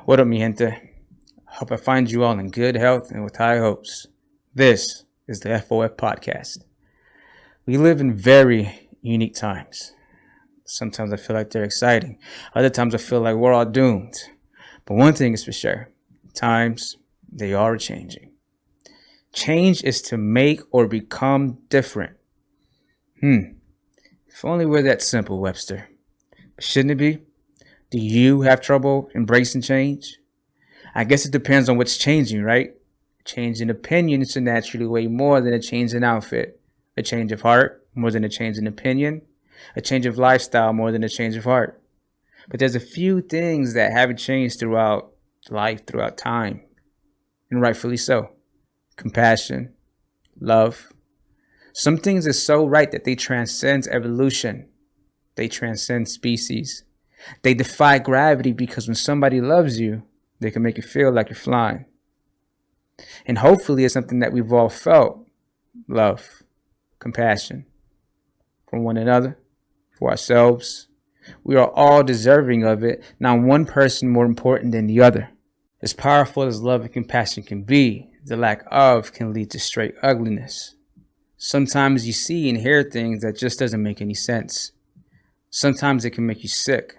What up, mi gente? Hope I find you all in good health and with high hopes. This is the FOF podcast. We live in very unique times. Sometimes I feel like they're exciting. Other times I feel like we're all doomed. But one thing is for sure. Times, they are changing. Change is to make or become different. If only we're that simple, Webster. Shouldn't it be? Do you have trouble embracing change? I guess it depends on what's changing, right? A change in opinion is naturally way more than a change in outfit. A change of heart more than a change in opinion. A change of lifestyle more than a change of heart. But there's a few things that haven't changed throughout life, throughout time. And rightfully so. Compassion, love. Some things are so right that they transcend evolution. They transcend species. They defy gravity because when somebody loves you, they can make you feel like you're flying. And hopefully it's something that we've all felt. Love, compassion for one another, for ourselves. We are all deserving of it, not one person more important than the other. As powerful as love and compassion can be, the lack of can lead to straight ugliness. Sometimes you see and hear things that just doesn't make any sense. Sometimes it can make you sick.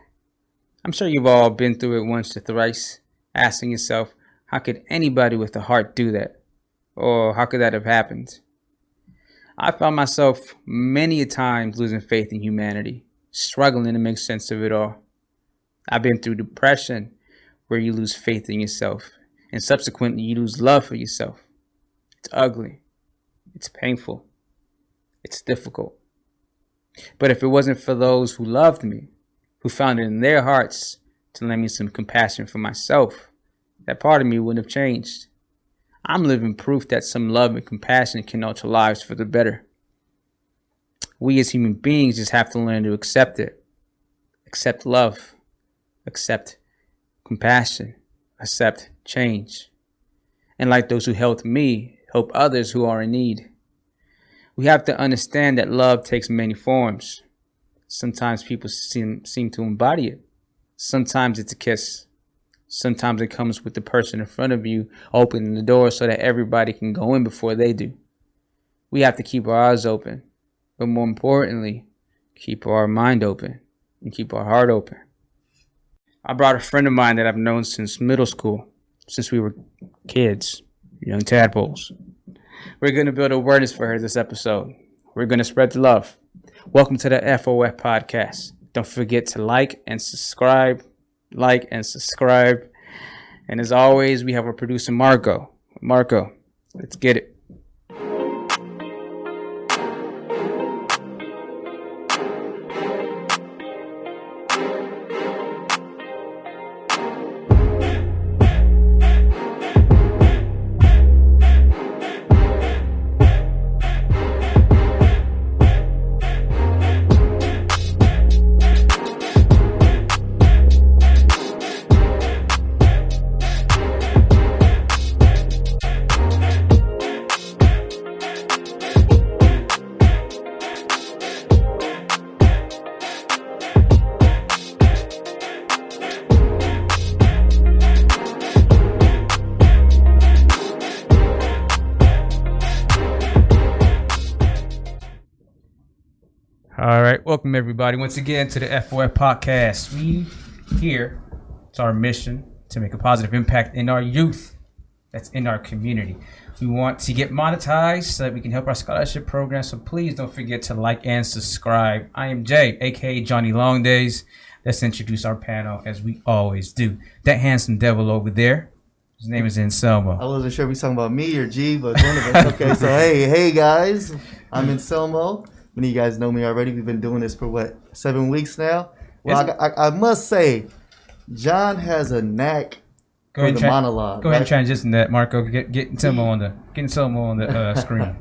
I'm sure you've all been through it once or thrice, asking yourself, how could anybody with a heart do that? Or how could that have happened? I found myself many a times losing faith in humanity, struggling to make sense of it all. I've been through depression, where you lose faith in yourself, and subsequently you lose love for yourself. It's ugly. It's painful. It's difficult. But if it wasn't for those who loved me, who found it in their hearts to lend me some compassion for myself, that part of me wouldn't have changed. I'm living proof that some love and compassion can alter lives for the better. We as human beings just have to learn to accept it. Accept love. Accept compassion. Accept change. And like those who helped me, help others who are in need. We have to understand that love takes many forms. Sometimes people seem to embody it. Sometimes it's a kiss. Sometimes it comes with the person in front of you opening the door so that everybody can go in before they do. We have to keep our eyes open, but more importantly, keep our mind open and keep our heart open. I brought a friend of mine that I've known since middle school, since we were kids, young tadpoles. We're going to build awareness for her this episode. We're going to spread the love. Welcome to the FOF podcast. Don't forget to like and subscribe. And as always, we have our producer, Marco. Marco, let's get it. All right, welcome everybody once again to the FOF podcast. We here, it's our mission to make a positive impact in our youth, that's in our community. We want to get monetized so that we can help our scholarship program, so please don't forget to like and subscribe. I am Jay, aka Johnny Longdays. Let's introduce our panel as we always do. That handsome devil over there, his name is Anselmo. I wasn't sure if we were talking about me or G, but one of us. Okay, so hey guys, I'm Anselmo. Many of you guys know me already. We've been doing this for 7 weeks now. Well, I must say, John has a knack for the monologue. Go ahead and transition that, Marco. Getting Selmo on the screen.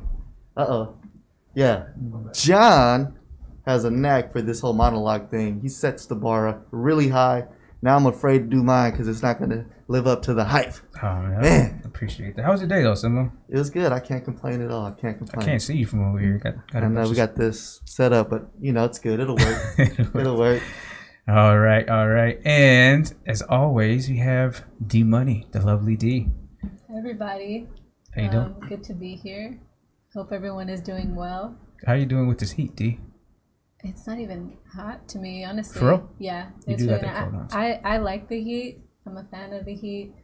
Yeah, John has a knack for this whole monologue thing. He sets the bar really high. Now I'm afraid to do mine because it's not going to live up to the hype. Oh, man. I appreciate that. How was your day, though, Simon? It was good. I can't complain at all. I can't see you from over here. I know we got this set up, but, it's good. It'll work. It'll work. All right, all right. And as always, we have D Money, the lovely D. Hi everybody. How you doing? Good to be here. Hope everyone is doing well. How you doing with this heat, D? It's not even hot to me, honestly. For real? Yeah, You it's do got really that cold not. on. I like the heat. I'm a fan of the heat.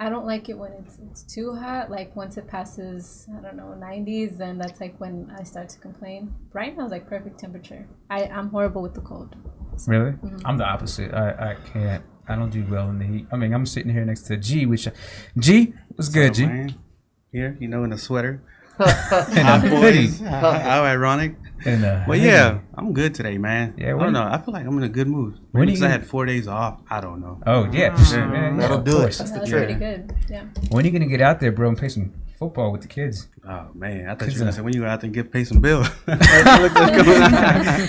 I don't like it when it's too hot. Like once it passes, I don't know, 90s, then that's like when I start to complain. Right now is like perfect temperature. I'm horrible with the cold. Really? I'm the opposite. I can't. I don't do well in the heat. I mean, I'm sitting here next to G, G, what's good, G? Man? Here, you know, in a sweater. And a hoodie. How ironic. And But yeah, I'm good today, man. Yeah, I when- don't know. I feel like I'm in a good mood. When Because you- I had 4 days off. I don't know. Oh yeah, man, That'll of do it. course. That's the That's trick. pretty good. Yeah. When are you gonna get out there, bro, and play some football with the kids? Oh man, I thought you were gonna say when you go out there and pay some bills. Well,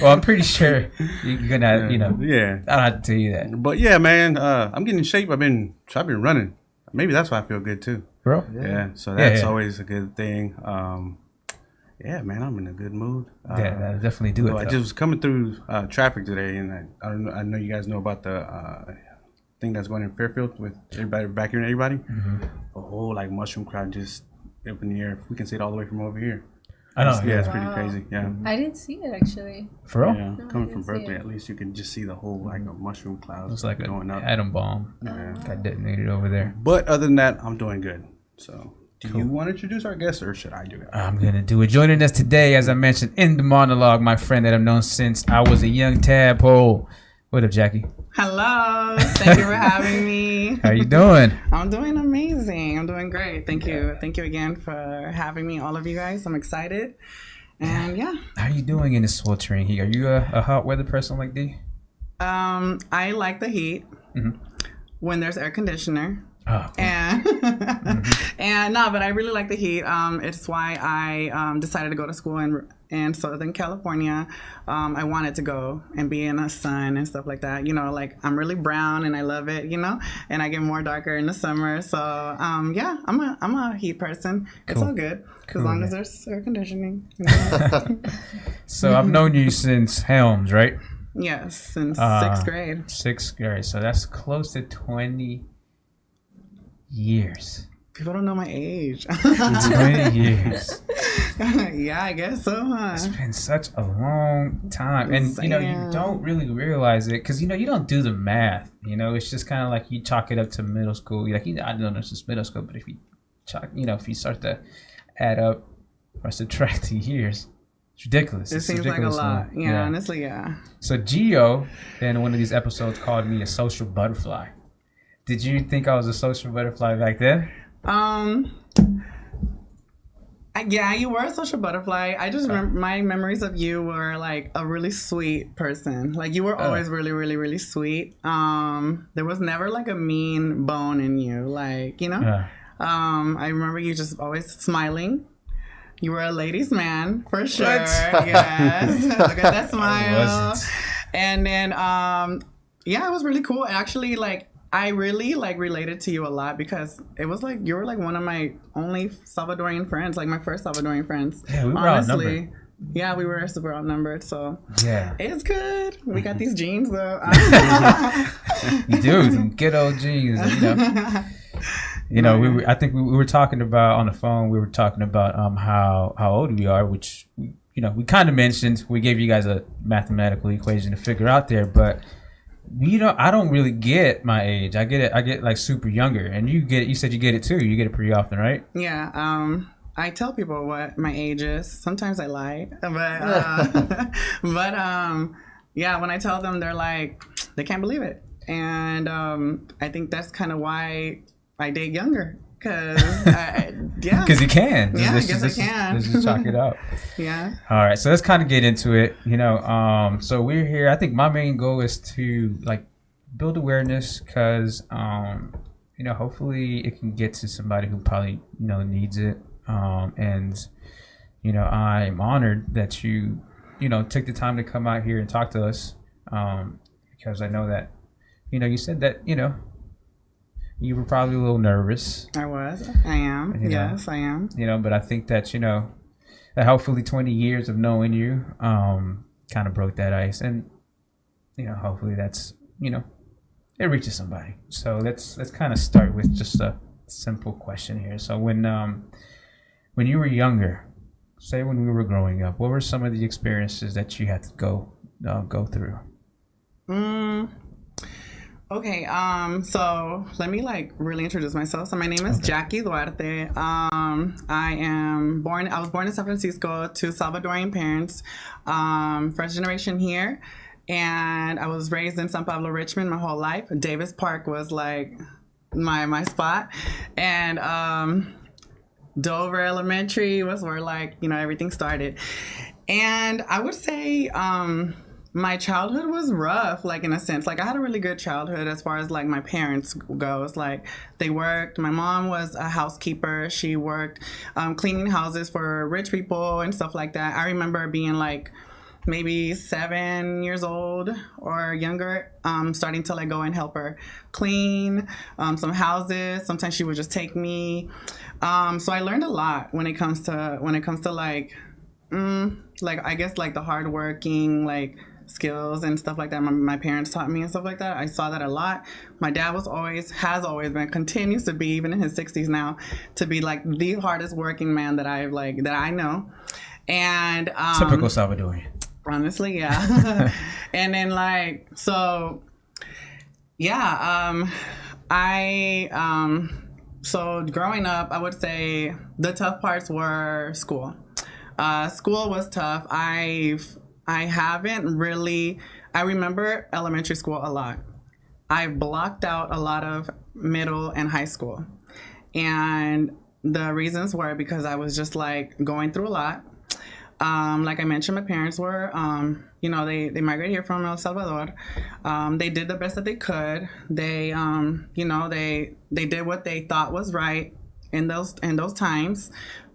Well, I'm pretty sure you're gonna, you know. yeah. I don't have to tell you that, But yeah, man, I'm getting in shape. I've been running. Maybe that's why I feel good too. bro. Yeah. So that's Yeah. always a good thing. Yeah, man, I'm in a good mood. Yeah, that'll definitely do it. Well, I though. just was coming through traffic today, and I don't know. I know you guys know about the thing that's going in Fairfield with everybody back here and everybody. A whole like mushroom crowd just up in the air. We can see it all the way from over here. I know. Yeah, Yeah, it's pretty Wow. crazy. Yeah. I didn't see it actually. for real. Yeah, No, I coming didn't from see Berkeley, it. at least you can just see the whole like a mushroom cloud. It's like an going up. atom bomb Yeah. got detonated over there. But other than that, I'm doing good. So, do you want to introduce our guest, or should I do it? I'm gonna do it. Joining us today, as I mentioned in the monologue, my friend that I've known since I was a young tadpole. What up, Jackie? Hello. Thank you for having me. How you doing? I'm doing amazing. I'm doing great. Thank you. Thank you again for having me, all of you guys. I'm excited. And yeah, How you doing in this sweltering heat? Are you a hot weather person like D? I like the heat when there's air conditioner. Oh, And and no, but I really like the heat. It's why I decided to go to school in Southern California. I wanted to go and be in the sun and stuff like that. You know, like I'm really brown and I love it. You know, and I get more darker in the summer. So yeah, I'm a heat person. It's Cool. all good Cool, as long man. as there's air conditioning. You know? so I've known you since Helms, right? Yes, since Uh, 6th grade. 6th grade. So that's close to 20 years. People don't know my age. 20 years. Yeah, I guess so, huh? It's been such a long time, and you know you Damn. don't really realize it because you know you don't do the math. You know, it's just kind of like you chalk it up to middle school. You're like, I don't know, it's just middle school, but if you chalk, you know, if you start to add up or subtract the years, it's ridiculous. It It's seems like a ridiculous lot. amount. Yeah, honestly, yeah. So Gio, in one of these episodes, called me a social butterfly. Did you think I was a social butterfly back then? Yeah, you were a social butterfly. I just remember my memories of you were like a really sweet person. Like you were always really, really, really sweet. There was never like a mean bone in you. Like, you know? Yeah. I remember you just always smiling. You were a ladies' man for sure. What? Yes. Look at that I smile. wasn't. And then yeah, it was really cool. Actually, like I really like related to you a lot because it was like you were like one of my only Salvadorian friends, like my first Salvadorian friends. Yeah, we were outnumbered. Yeah, we were super outnumbered, so Yeah. it's good. We got these genes though. You do, some good old G's, you know. You know, I think we were talking about on the phone. We were talking about how old we are, which you know we kind of mentioned. We gave you guys a mathematical equation to figure out there, but I don't really get my age. I get like super younger, and you get it. You said you get it too. You get it pretty often, right? Yeah. I tell people what my age is. Sometimes I lie, but yeah, when I tell them, they're like, they can't believe it, and I think that's kind of why I date younger, cause yeah, Because you can. Yeah, I Let's guess I can. Let's just chalk it out. yeah. All right, so let's kind of get into it. You know, so we're here. I think my main goal is to like build awareness because, you know, hopefully it can get to somebody who probably needs it. And you know, I'm honored that you took the time to come out here and talk to us. Because I know that, you said that you were probably a little nervous. I am. Yes, I am. But I think that that hopefully 20 years of knowing you kind of broke that ice, and hopefully that's, it reaches somebody. So let's kind of start with just a simple question here. So when you were younger, say when we were growing up, what were some of the experiences that you had to go through? Okay, so let me really introduce myself. So my name is Jackie Duarte. I was born in San Francisco to Salvadoran parents, first generation here. And I was raised in San Pablo, Richmond my whole life. Davis Park was like my spot. And Dover Elementary was where everything started. And I would say my childhood was rough, in a sense. I had a really good childhood as far as my parents goes. They worked. My mom was a housekeeper. She worked cleaning houses for rich people and stuff like that. I remember being maybe 7 years old or younger, starting to go and help her clean some houses. Sometimes she would just take me. So I learned a lot when it comes to I guess the hardworking skills and stuff like that. My parents taught me and stuff like that. I saw that a lot. My dad has always been, continues to be, even in his 60s now, to be the hardest working man that I know. And typical Salvadorian. Honestly, yeah. And then so growing up, I would say the tough parts were school. School was tough. I remember elementary school a lot. I blocked out a lot of middle and high school. And the reasons were because I was just going through a lot. Like I mentioned, my parents were, they migrated here from El Salvador. They did the best that they could. They, they did what they thought was right in those times.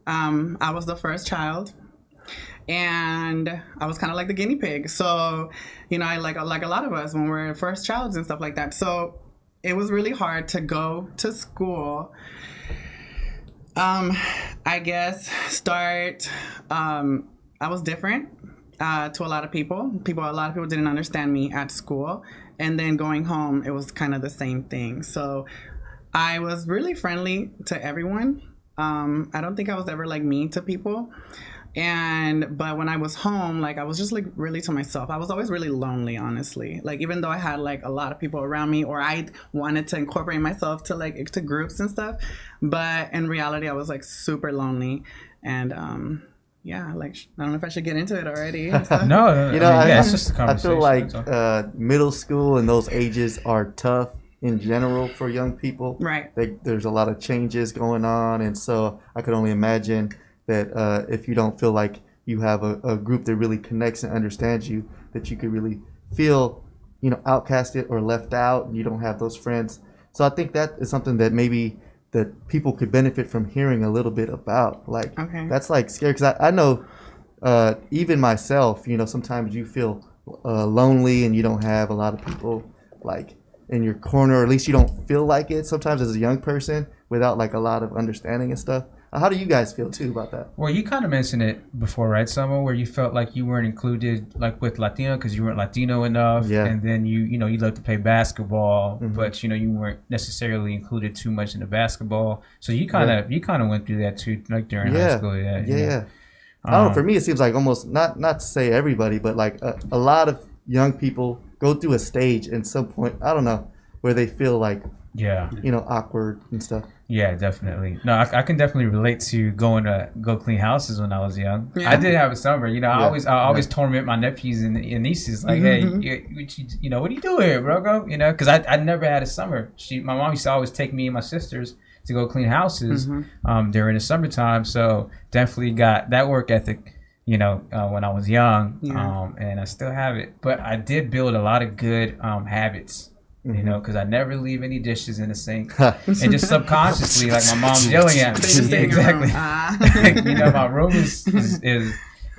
I was the first child, and I was kind of like the guinea pig. So, like a lot of us when we're first childs and stuff like that. So it was really hard to go to school. I guess I was different to a lot of people. A lot of people didn't understand me at school. And then going home, it was kind of the same thing. So I was really friendly to everyone. I don't think I was ever mean to people. But when I was home, I was just really to myself. I was always really lonely, honestly. Even though I had a lot of people around me, or I wanted to incorporate myself to to groups and stuff, but in reality, I was super lonely. And I don't know if I should get into it already. No, it's just a conversation. I feel middle school and those ages are tough in general for young people. Right. There's a lot of changes going on, and so I could only imagine that if you don't feel like you have a group that really connects and understands you, that you could really feel, outcasted or left out, and you don't have those friends. So I think that is something that maybe that people could benefit from hearing a little bit about. That's scary, because I know even myself, sometimes you feel lonely and you don't have a lot of people in your corner, or at least you don't feel like it sometimes as a young person without a lot of understanding and stuff. How do you guys feel too about that? Well, you kind of mentioned it before, right, Selma, where you felt like you weren't included with Latino because you weren't Latino enough. Yeah. And then you loved to play basketball, but you weren't necessarily included too much in the basketball. So you kind of went through that too, during high school. Yeah. I don't know. For me, it seems almost not to say everybody, but a lot of young people go through a stage at some point, I don't know, where they feel awkward and stuff. Yeah, definitely. No, I can definitely relate to go clean houses when I was young. Yeah. I did have a summer. I always torment my nephews and nieces hey, what are you doing here, bro? Go, because I never had a summer. My mom used to always take me and my sisters to go clean houses during the summertime. So definitely got that work ethic. When I was young, and I still have it. But I did build a lot of good habits. Because I never leave any dishes in the sink, and just subconsciously, my mom's yelling at me. Yeah, exactly. My room is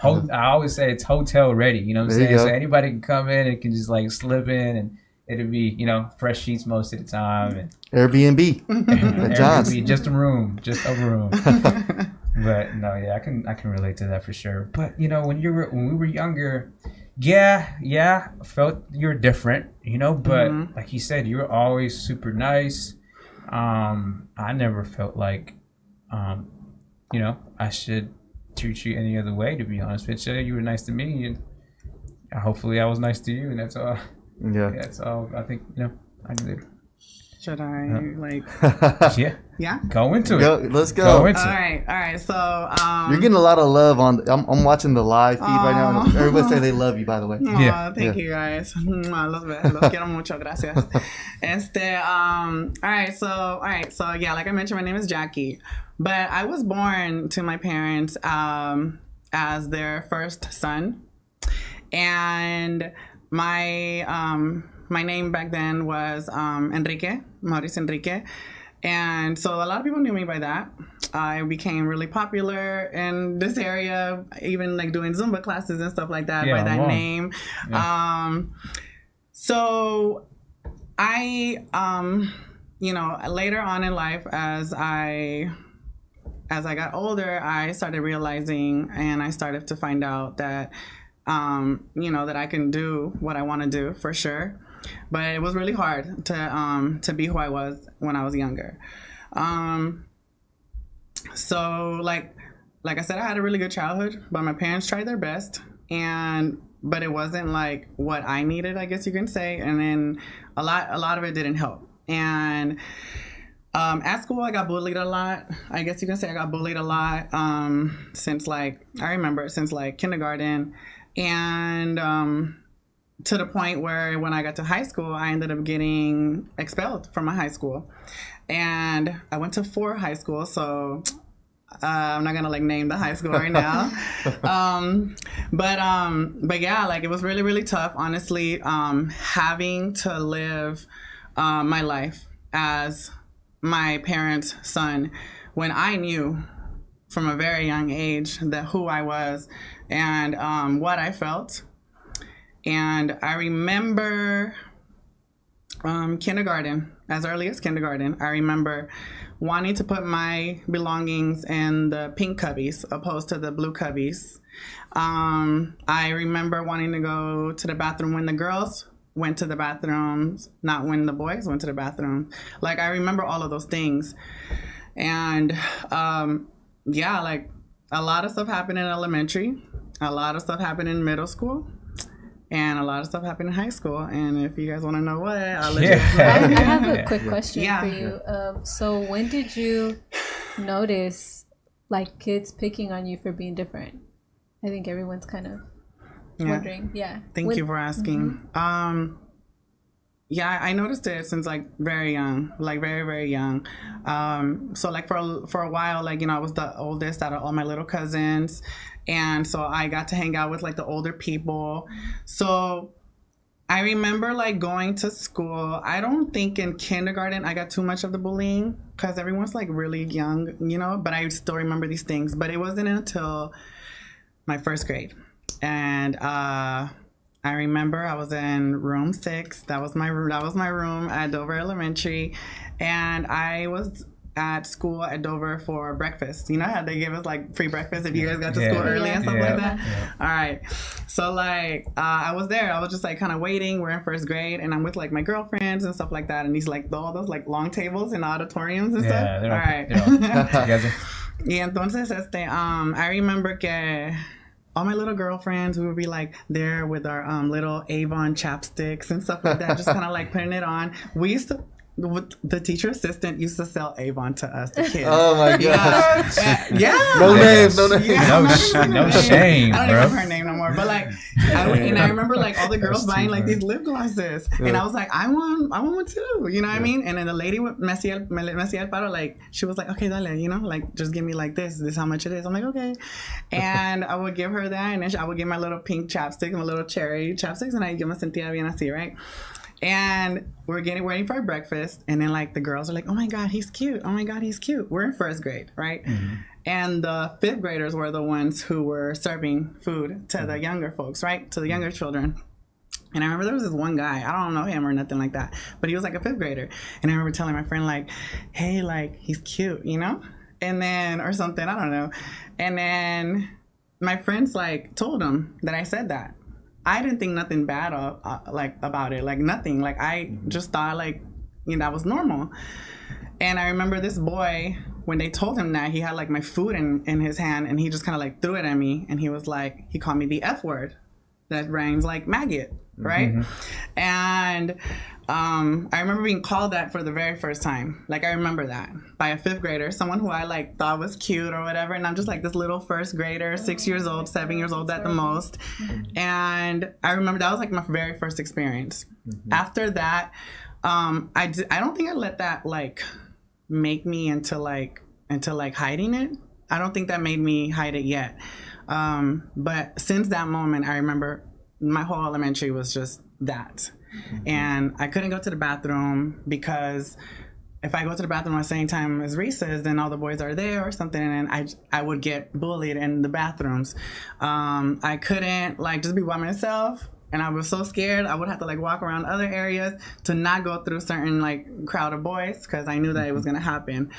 I always say it's hotel ready. You know what I'm saying? So anybody can come in and can just slip in, and it'll be fresh sheets most of the time. And Airbnb, Airbnb, just a room. But no, yeah, I can relate to that for sure. But when we were younger, Yeah, I felt you're different, but like you said, you're always super nice. I never felt like, I should treat you any other way, to be honest with you. You were nice to me, and hopefully I was nice to you, and that's all. Yeah. That's all I think, I did. Should I Yeah. Yeah. Go into it. Let's go. Go into All it. right. So You're getting a lot of love on. I'm watching the live feed right now. And everybody say they love you, by the way. Yeah. Thank you guys. Los quiero mucho. Gracias. All right. So yeah, like I mentioned, my name is Jackie, but I was born to my parents as their first son, and my name back then was Enrique, Maurice Enrique. And so a lot of people knew me by that. I became really popular in this area, even like doing Zumba classes and stuff like that by that name. Yeah. So I, later on in life, as I got older, I started realizing and I started to find out that, that I can do what I want to do for sure. But it was really hard to be who I was when I was younger. So like I said, I had a really good childhood, but my parents tried their best, but it wasn't like what I needed, I guess you can say. And then a lot of it didn't help. And at school, I got bullied a lot. I guess you can say I got bullied a lot since kindergarten, and to the point where when I got to high school, I ended up getting expelled from my high school. And I went to 4 high schools, so I'm not gonna name the high school right now. But yeah, it was really, really tough, honestly, having to live my life as my parents' son when I knew from a very young age that who I was and what I felt. And I remember kindergarten, as early as kindergarten, I remember wanting to put my belongings in the pink cubbies opposed to the blue cubbies. I remember wanting to go to the bathroom when the girls went to the bathrooms, not when the boys went to the bathroom. I remember all of those things. And a lot of stuff happened in elementary, a lot of stuff happened in middle school, and a lot of stuff happened in high school. And if you guys want to know what, I'll let you know. I have a quick question for you. So when did you notice kids picking on you for being different? I think everyone's kind of wondering. Yeah. Thank you for asking. Mm-hmm. I noticed it since very young, very, very young. So for a while, I was the oldest out of all my little cousins. And so I got to hang out with the older people. So I remember going to school. I don't think in kindergarten I got too much of the bullying because everyone's really young, but I still remember these things. But it wasn't until my first grade. And I remember I was in room 6. That was my room at Dover Elementary. And I was at school at Dover for breakfast. You know how they give us free breakfast if you guys got to school early and stuff like that? Yeah. All right. So I was there. I was just kind of waiting. We're in first grade and I'm with my girlfriends and stuff like that. And these all those long tables in auditoriums and stuff. All right. Together. Y entonces I remember que all my little girlfriends, we would be there with our little Avon chapsticks and stuff like that, just kind of putting it on. We used to, the teacher assistant used to sell Avon to us, the kids. Oh my god! Yeah. No names. Yeah. No shame, I don't bro. remember her name no more. But I remember all the girls buying these lip glosses, and I was I want one too. You know what I mean? And then the lady me hacía el paro, she was okay, dale, just give me this. This is how much it is. I'm okay. And I would give her that, and then I would get my little pink chapsticks, my little cherry chapsticks, and yo me sentía bien así, right? And we're getting ready for our breakfast, and then the girls are oh my god, he's cute. Oh my god, he's cute. We're in first grade, right? Mm-hmm. And the 5th graders were the ones who were serving food to the younger folks, right? To the younger children. And I remember there was this one guy, I don't know him or nothing like that, but he was a 5th grader. And I remember telling my friend hey, he's cute, And then, or something, I don't know. And then my friends told him that I said that. I didn't think nothing bad like about it, like nothing. Like I just thought like, that was normal. And I remember this boy, when they told him that, he had like my food in his hand, and he just kind of like threw it at me, and he was like, he called me the F word, that rhymes like maggot, right? And I remember being called that for the very first time. Like I remember that by a 5th grader, someone who I like thought was cute or whatever, and I'm just like this little 1st grader, 6 years old, 7 years old at the most. And I remember that was like my very first experience. After that, I don't think I let that like make me into like hiding it. I don't think that made me hide it yet. But since that moment, I remember my whole elementary was just that. And I couldn't go to the bathroom because if I go to the bathroom at the same time as recess, then all the boys are there or something, and I would get bullied in the bathrooms. I couldn't like just be by myself. And I was so scared. I would have to like walk around other areas to not go through certain like crowd of boys because I knew that it was gonna happen.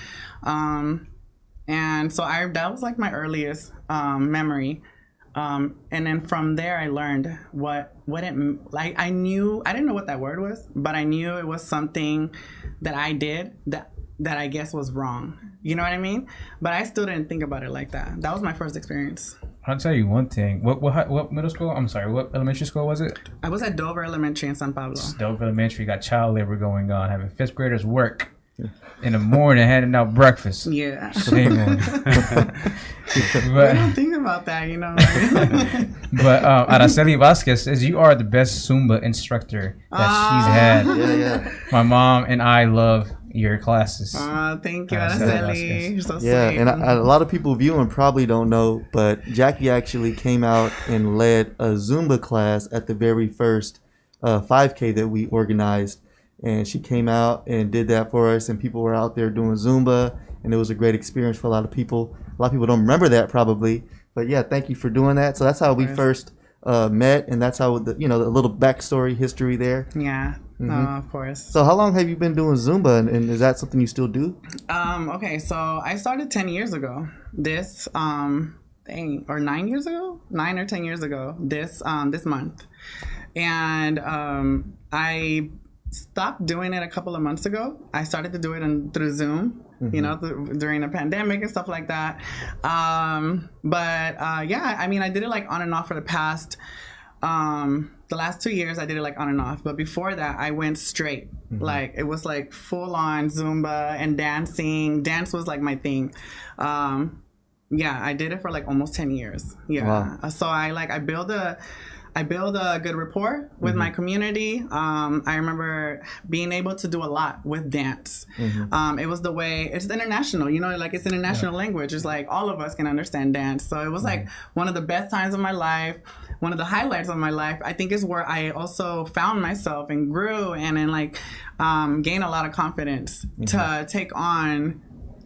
And so that was like my earliest memory. And then from there, I learned what it like. I didn't know what that word was, but I knew it was something that I did that I guess was wrong. You know what I mean? But I still didn't think about it like that. That was my first experience. I'll tell you one thing. What middle school? I'm sorry. What elementary school was it? I was at Dover Elementary in San Pablo. Dover Elementary got child labor going on, having 5th graders work in the morning, handing out breakfast. Yeah. Shame on you. I don't think about that, But Araceli Vasquez says you are the best Zumba instructor that she's had. Yeah. My mom and I love your classes. Thank you, Araceli. You're so sweet. And a lot of people viewing probably don't know, but Jackie actually came out and led a Zumba class at the very first 5K that we organized. And she came out and did that for us, and people were out there doing Zumba, and it was a great experience for a lot of people. A lot of people don't remember that probably, but yeah, thank you for doing that. So that's how we first met, and that's how the little backstory history there. Yeah. Of course. So how long have you been doing Zumba, and is that something you still do? Okay, so I started 10 years ago. This or 9 years ago, 9 or 10 years ago. This month, and I stopped doing it a couple of months ago. I started to do it through Zoom, during the pandemic and stuff like that. Yeah, I mean, I did it like on and off for the past. The last 2 years I did it like on and off, but before that I went straight. Like it was like full on Zumba and dancing. Dance was like my thing. Yeah, I did it for like almost 10 years. Yeah. Wow. So I build a good rapport with my community. I remember being able to do a lot with dance. It was the way, it's international, like it's international language. It's like all of us can understand dance. So it was like one of the best times of my life. One of the highlights of my life, I think, is where I also found myself and grew and then gained a lot of confidence to take on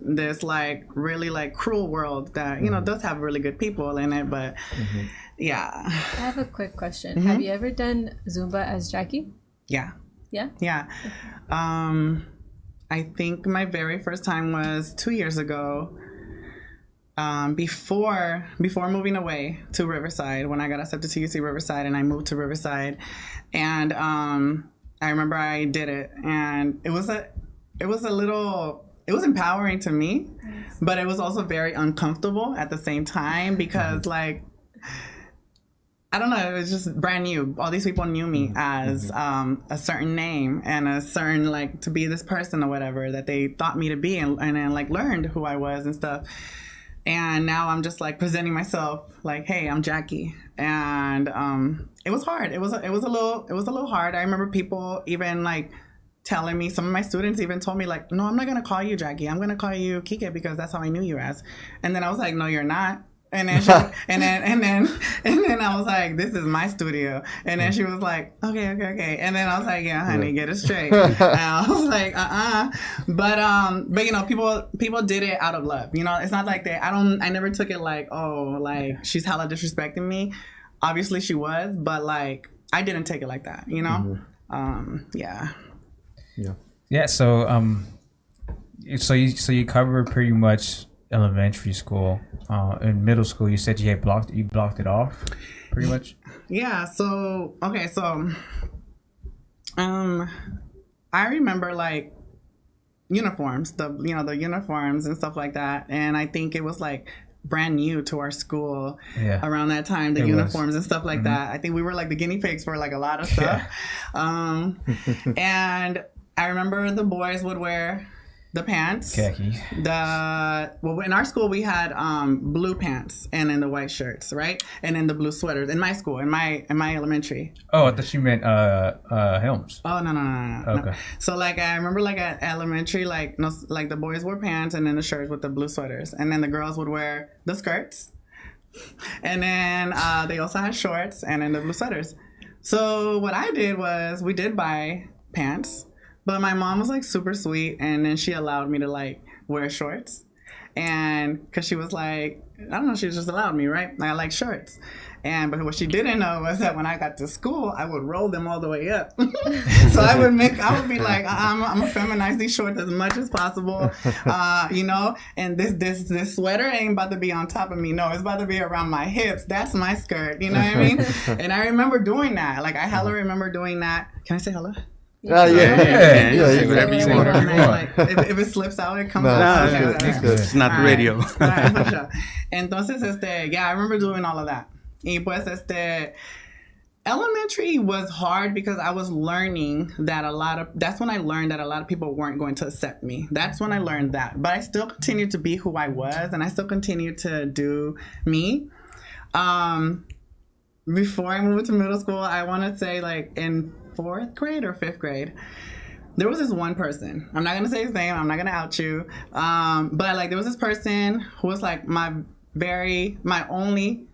this like really like cruel world that does have really good people in it, but yeah. I have a quick question. Have you ever done Zumba as Jackie? Yeah. I think my very first time was 2 years ago. Before moving away to Riverside, when I got accepted to UC Riverside and I moved to Riverside, and I remember I did it, and it was empowering to me, but it was also very uncomfortable at the same time because like I don't know, it was just brand new. All these people knew me as a certain name and a certain like to be this person or whatever that they thought me to be, and then like learned who I was and stuff. And now I'm just like presenting myself like, hey, I'm Jackie. And it was hard. It was a little hard. I remember people even like telling me, some of my students even told me like, no, I'm not gonna call you Jackie. I'm gonna call you Kike because that's how I knew you as. And then I was like, no, you're not. And then and then I was like, this is my studio. And then she was like, okay. And then I was like, yeah, honey, get it straight. And I was like, But people did it out of love. It's not like that. I never took it like, oh, like she's hella disrespecting me. Obviously she was, but like I didn't take it like that. Yeah. So you cover pretty much elementary school. In middle school, you said you blocked it off. pretty much. Yeah. So okay. So, I remember like uniforms, the uniforms and stuff like that, and I think it was like brand new to our school around that time, the uniforms and stuff like that. I think we were like the guinea pigs for like a lot of stuff. And I remember the boys would wear the pants, khaki. In our school we had blue pants and then the white shirts, right? And then the blue sweaters. In my school, in my elementary. Oh, I thought you meant Helms. Oh no. Okay. So like I remember like at elementary, like like the boys wore pants and then the shirts with the blue sweaters, and then the girls would wear the skirts, and then they also had shorts and then the blue sweaters. So what I did was we did buy pants. But my mom was like super sweet, and then she allowed me to like wear shorts, and because she was like, I don't know, she just allowed me, right? I like shorts, but what she didn't know was that when I got to school, I would roll them all the way up. So I would be like, I'm gonna feminize these shorts as much as possible, And this sweater ain't about to be on top of me. No, it's about to be around my hips. That's my skirt. You know what I mean? And I remember doing that. Like I hella remember doing that. Can I say hella? Yeah. Whatever you want. Like, if it slips out, it comes out. It's good. It's not the radio. All right, for sure. Entonces, I remember doing all of that. Y pues, elementary was hard because I was learning that that's when I learned that a lot of people weren't going to accept me. That's when I learned that. But I still continued to be who I was, and I still continued to do me. Before I moved to middle school, I want to say like in 4th grade or 5th grade, there was this one person. I'm not gonna say his name. I'm not gonna out you. But like there was this person who was like my only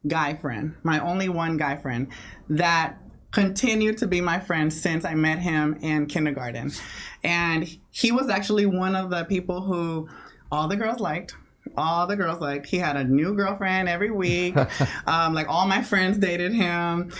guy friend, my only one guy friend that continued to be my friend since I met him in kindergarten. And he was actually one of the people who all the girls liked. He had a new girlfriend every week. Like all my friends dated him.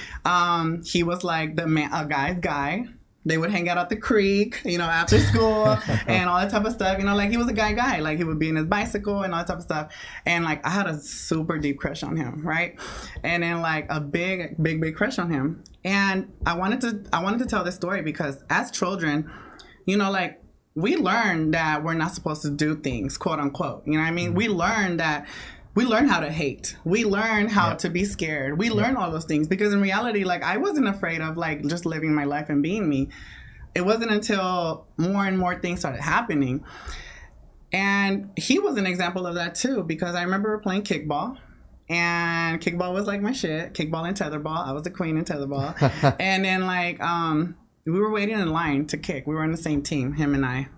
He was like a guy's guy. They would hang out at the creek, after school and all that type of stuff. Like he was a guy. Like he would be in his bicycle and all that type of stuff. And like I had a super deep crush on him, right? And then like a big crush on him. And I wanted to tell this story because as children, like we learn that we're not supposed to do things, quote unquote. You know what I mean? Mm-hmm. We learn how to hate. We learn how to be scared. We learn all those things because in reality, like I wasn't afraid of like just living my life and being me. It wasn't until more and more things started happening. And he was an example of that too, because I remember playing kickball. And kickball was like my shit. Kickball and tetherball. I was the queen in tetherball. And then like, we were waiting in line to kick. We were on the same team, him and I.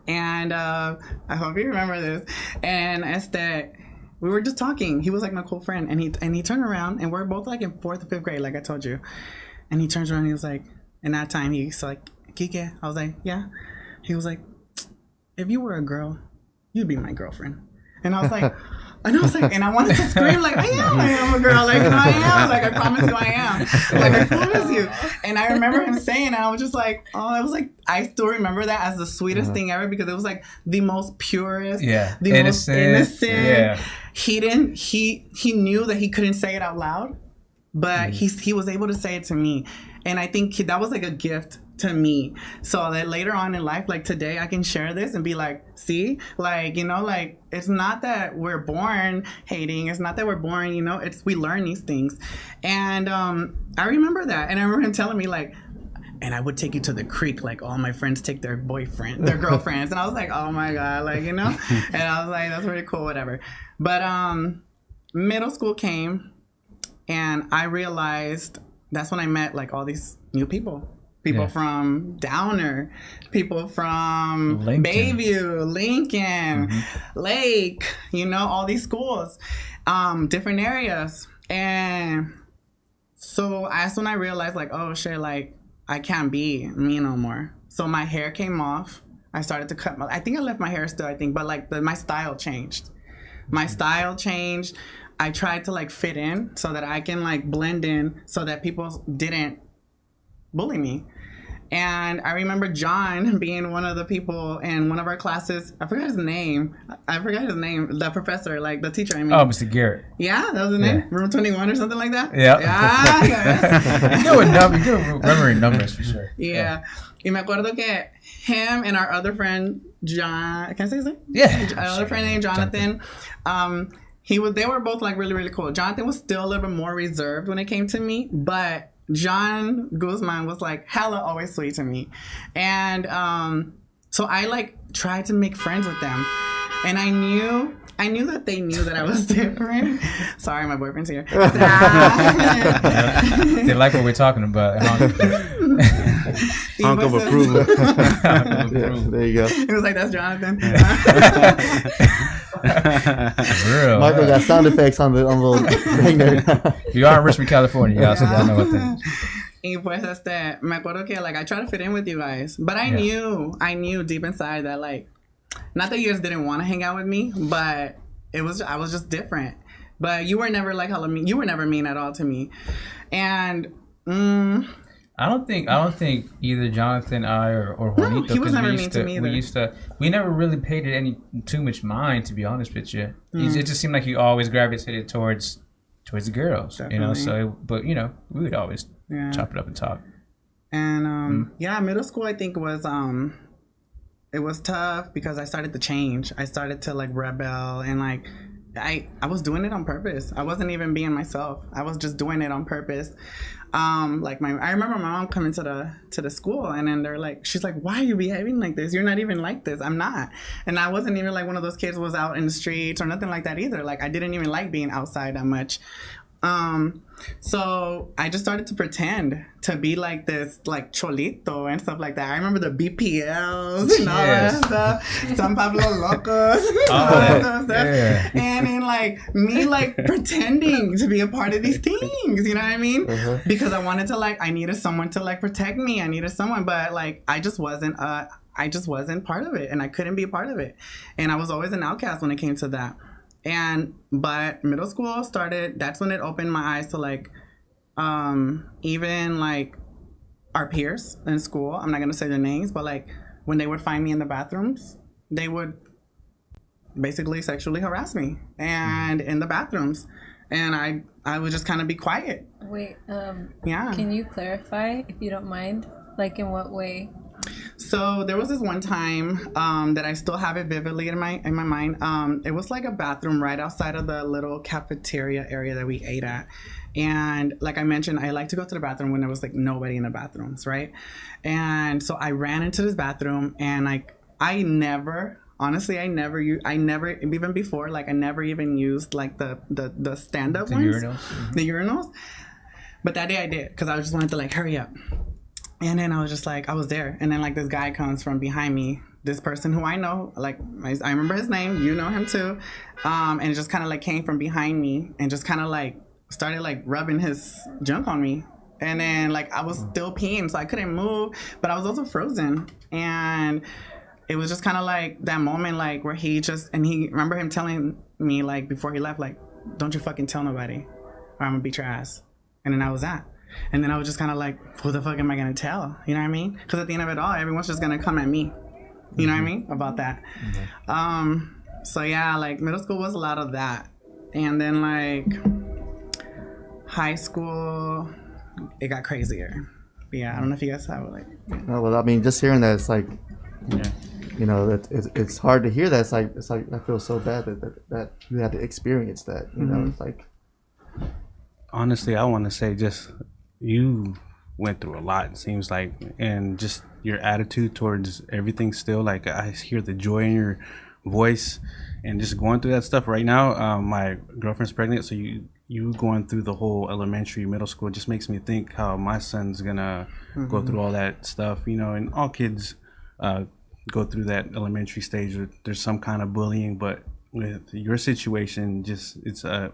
And I hope you remember this. And we were just talking. He was like my cool friend. And he turned around, and we're both like in 4th or 5th grade, like I told you. And he turns around and he was like, and that time he's like, Kike. I was like, yeah. He was like, if you were a girl, you'd be my girlfriend. And I was like, and I wanted to scream like, I am a girl, like, I am, like, I promise you I am, like, I promise you. And I remember him saying, and I was just like, it was like, I still remember that as the sweetest thing ever because it was like the most purest, the most innocent. Yeah. He knew that he couldn't say it out loud, but he was able to say it to me. And I think that was like a gift to me, so that later on in life, like today, I can share this and be like, see, like, like it's not that we're born hating, it's not that we're born, it's we learn these things. And I remember that, and I remember him telling me like, and I would take you to the creek like all my friends take their girlfriends, and I was like, oh my god, like, and I was like, that's really cool, whatever. But middle school came, and I realized that's when I met like all these new people from Downer, people from Bayview, Lincoln, Lake, all these schools, different areas. And so that's when I realized like, oh shit, like I can't be me no more. So my hair came off. I started to cut I think I left my hair still, but like my style changed. I tried to like fit in so that I can like blend in so that people didn't bully me. And I remember John being one of the people in one of our classes. I forgot his name. The professor, like the teacher, I mean. Oh, Mr. Garrett. Yeah, that was his name? Room 21 or something like that? Yeah. Yeah. You're remembering numbers for sure. Yeah. Y me acuerdo que him and our other friend, John, can I say his name? Yeah. Our other friend named Jonathan. They were both like really, really cool. Jonathan was still a little bit more reserved when it came to me, but John Guzman was like hella always sweet to me. And so I like tried to make friends with them. And I knew that they knew that I was different. Sorry, my boyfriend's here. They like what we're talking about. Honk of approval. There you go. It was like, that's Jonathan. Real. Michael got sound effects on the thing there. You are in Richmond, California, y'all, so y'all know what that is. Y pues me acuerdo que like I tried to fit in with you guys, but I knew deep inside that like, not that you guys didn't want to hang out with me, but I was just different. But you were never like hella mean. You were never mean at all to me, and. I don't think either Jonathan, I, or Juanito. No, he was never mean to me either. We never really paid it too much mind, to be honest with you. It just seemed like you always gravitated towards the girls, Definitely. you know. So, but we would always chop it up and talk. And middle school I think was it was tough because I started to change. I started to like rebel and like I was doing it on purpose. I wasn't even being myself. I was just doing it on purpose. I remember my mom coming to the school and then she's like, why are you behaving like this? You're not even like this. I'm not. And I wasn't even like one of those kids who was out in the streets or nothing like that either. Like I didn't even like being outside that much. So I just started to pretend to be like this, like cholito and stuff like that. I remember the BPLs and all that stuff, some Pablo locos, all that stuff. Yeah. And then like me like pretending to be a part of these things, you know what I mean? Because I wanted to I needed someone to like protect me. I needed someone, but like I just wasn't part of it, and I couldn't be a part of it, and I was always an outcast when it came to that. But middle school started, that's when it opened my eyes to like, even like our peers in school, I'm not going to say their names, but like when they would find me in the bathrooms, they would basically sexually harass me and in the bathrooms. And I would just kind of be quiet. Wait, yeah. Can you clarify if you don't mind? Like in what way? So there was this one time that I still have it vividly in my mind. It was like a bathroom right outside of the little cafeteria area that we ate at. And like I mentioned, I like to go to the bathroom when there was like nobody in the bathrooms, right? And so I ran into this bathroom and like I never even before, like I never even used like the stand-up ones. Urinals. Mm-hmm. The urinals. But that day I did because I just wanted to like hurry up. And then I was just like, I was there. And then like this guy comes from behind me, this person who I know, like I remember his name, you know him too. And it just kind of like came from behind me and just kind of like started like rubbing his junk on me. And then like I was still peeing, so I couldn't move, but I was also frozen. And it was just kind of like that moment like where remember him telling me like before he left, like, don't you fucking tell nobody or I'm gonna beat your ass. And then that was that. And then I was just kind of like, who the fuck am I going to tell? You know what I mean? Because at the end of it all, everyone's just going to come at me. You know what I mean? About that. So yeah, like middle school was a lot of that. And then like high school, it got crazier. But yeah, I don't know if you guys have like. No, well, I mean, just hearing that, it's like, you know, it's hard to hear that. It's like I feel so bad that you had to experience that. You know, it's like. Honestly, I want to say just you went through a lot, it seems like, and just your attitude towards everything still, like I hear the joy in your voice and just going through that stuff right now. My girlfriend's pregnant, so you going through the whole elementary, middle school just makes me think how my son's gonna go through all that stuff, you know, and all kids go through that elementary stage where there's some kind of bullying, but with your situation, just it's a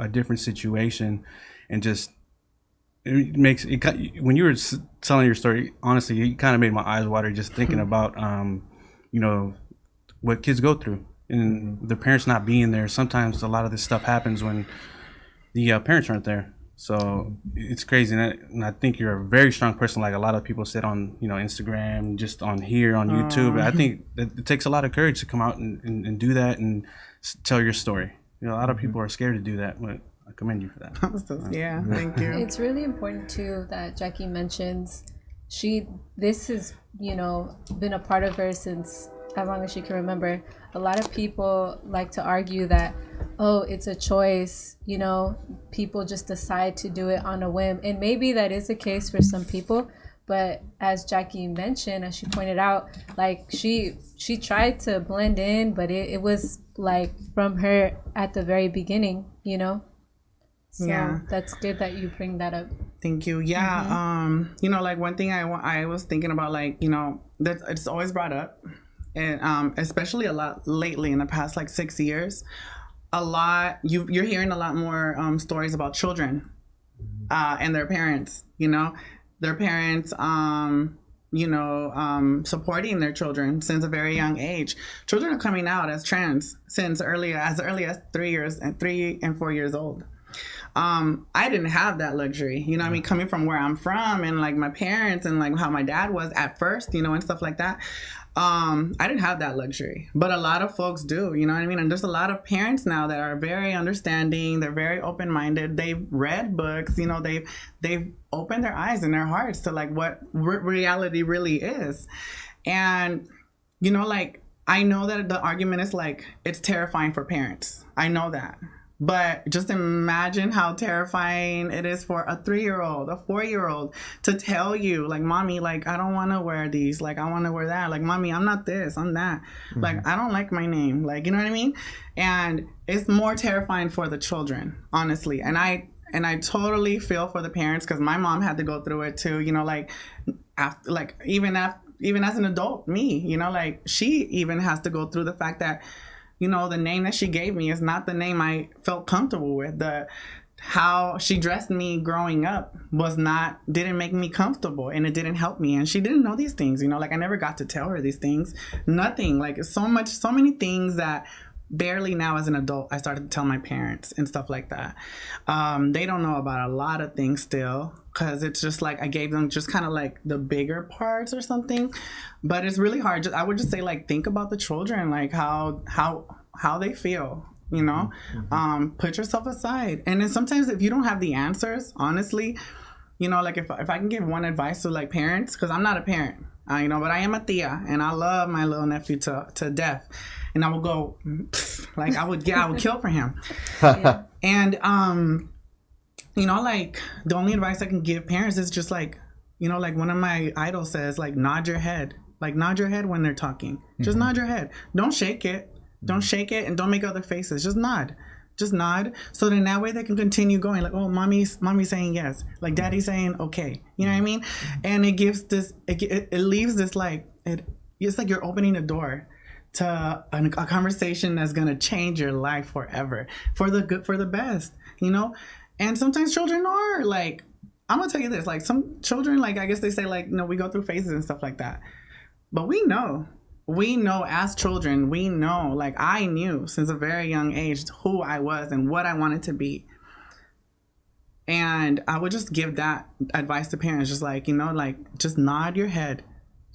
different situation, and just it makes it. When you were telling your story, honestly, it kind of made my eyes water just thinking about you know, what kids go through and their parents not being there. Sometimes a lot of this stuff happens when the parents aren't there, So it's crazy, and I think you're a very strong person. Like a lot of people said on Instagram, just on here on YouTube. I think that it takes a lot of courage to come out and do that and tell your story. A lot of people are scared to do that, but I commend you for that. Yeah, thank you. It's really important too that Jackie mentions this has been a part of her since as long as she can remember. A lot of people like to argue that, oh, it's a choice, people just decide to do it on a whim. And maybe that is the case for some people. But as Jackie mentioned, as she pointed out, like she tried to blend in, but it was like from her at the very beginning, So yeah. That's good that you bring that up. Thank you. Yeah. Like one thing I was thinking about, like, that it's always brought up, and especially a lot lately in the past like 6 years, a lot you're hearing a lot more stories about children and their parents. Their parents supporting their children since a very young age. Children are coming out as trans since as early as 3 and 4 years old. I didn't have that luxury, coming from where I'm from and like my parents and like how my dad was at first, and stuff like that. I didn't have that luxury, but a lot of folks do, and there's a lot of parents now that are very understanding. They're very open-minded. They've read books, they've opened their eyes and their hearts to like what reality really is. And, like, I know that the argument is like, it's terrifying for parents. I know that. But just imagine how terrifying it is for a 3-year-old, a 4-year-old to tell you, like, mommy, like, I don't want to wear these. Like, I want to wear that. Like, mommy, I'm not this, I'm that. Mm-hmm. Like, I don't like my name. Like, you know what I mean? And it's more terrifying for the children, honestly. And I totally feel for the parents because my mom had to go through it too, even as an adult, me, like, she even has to go through the fact that, the name that she gave me is not the name I felt comfortable with. How she dressed me growing up didn't make me comfortable, and it didn't help me. And she didn't know these things, like I never got to tell her these things. Nothing, like so many things that barely now as an adult I started to tell my parents and stuff like that. They don't know about a lot of things still, because it's just like I gave them just kind of like the bigger parts or something. But it's really hard. I would just say, like, think about the children, like how they feel, put yourself aside. And then sometimes if you don't have the answers, honestly, like if I can give one advice to like parents, because I'm not a parent, but I am a tia, and I love my little nephew to death. And I would go, like, I would kill for him. Yeah. And, like, the only advice I can give parents is just like, like one of my idols says, like, nod your head. Like, nod your head when they're talking. Just nod your head. Don't shake it. Don't shake it, and don't make other faces. Just nod. Just nod. So then that way they can continue going. Like, oh, mommy's saying yes. Like, daddy's saying okay. You know what I mean? And it gives this, it leaves this, like, it's like you're opening a door to a conversation that's going to change your life forever, for the good, for the best, And sometimes children are like, I'm going to tell you this, like, some children, like, I guess they say, like, we go through phases and stuff like that. But we know as children, like, I knew since a very young age who I was and what I wanted to be. And I would just give that advice to parents, just like, like, just nod your head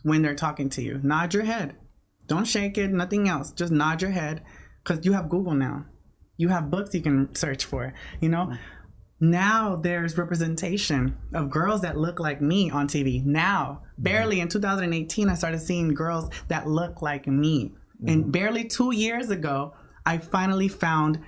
when they're talking to you. Nod your head. Don't shake it, nothing else. Just nod your head, because you have Google now. You have books you can search for, Now there's representation of girls that look like me on TV. Now, barely in 2018, I started seeing girls that look like me. And barely 2 years ago, I finally found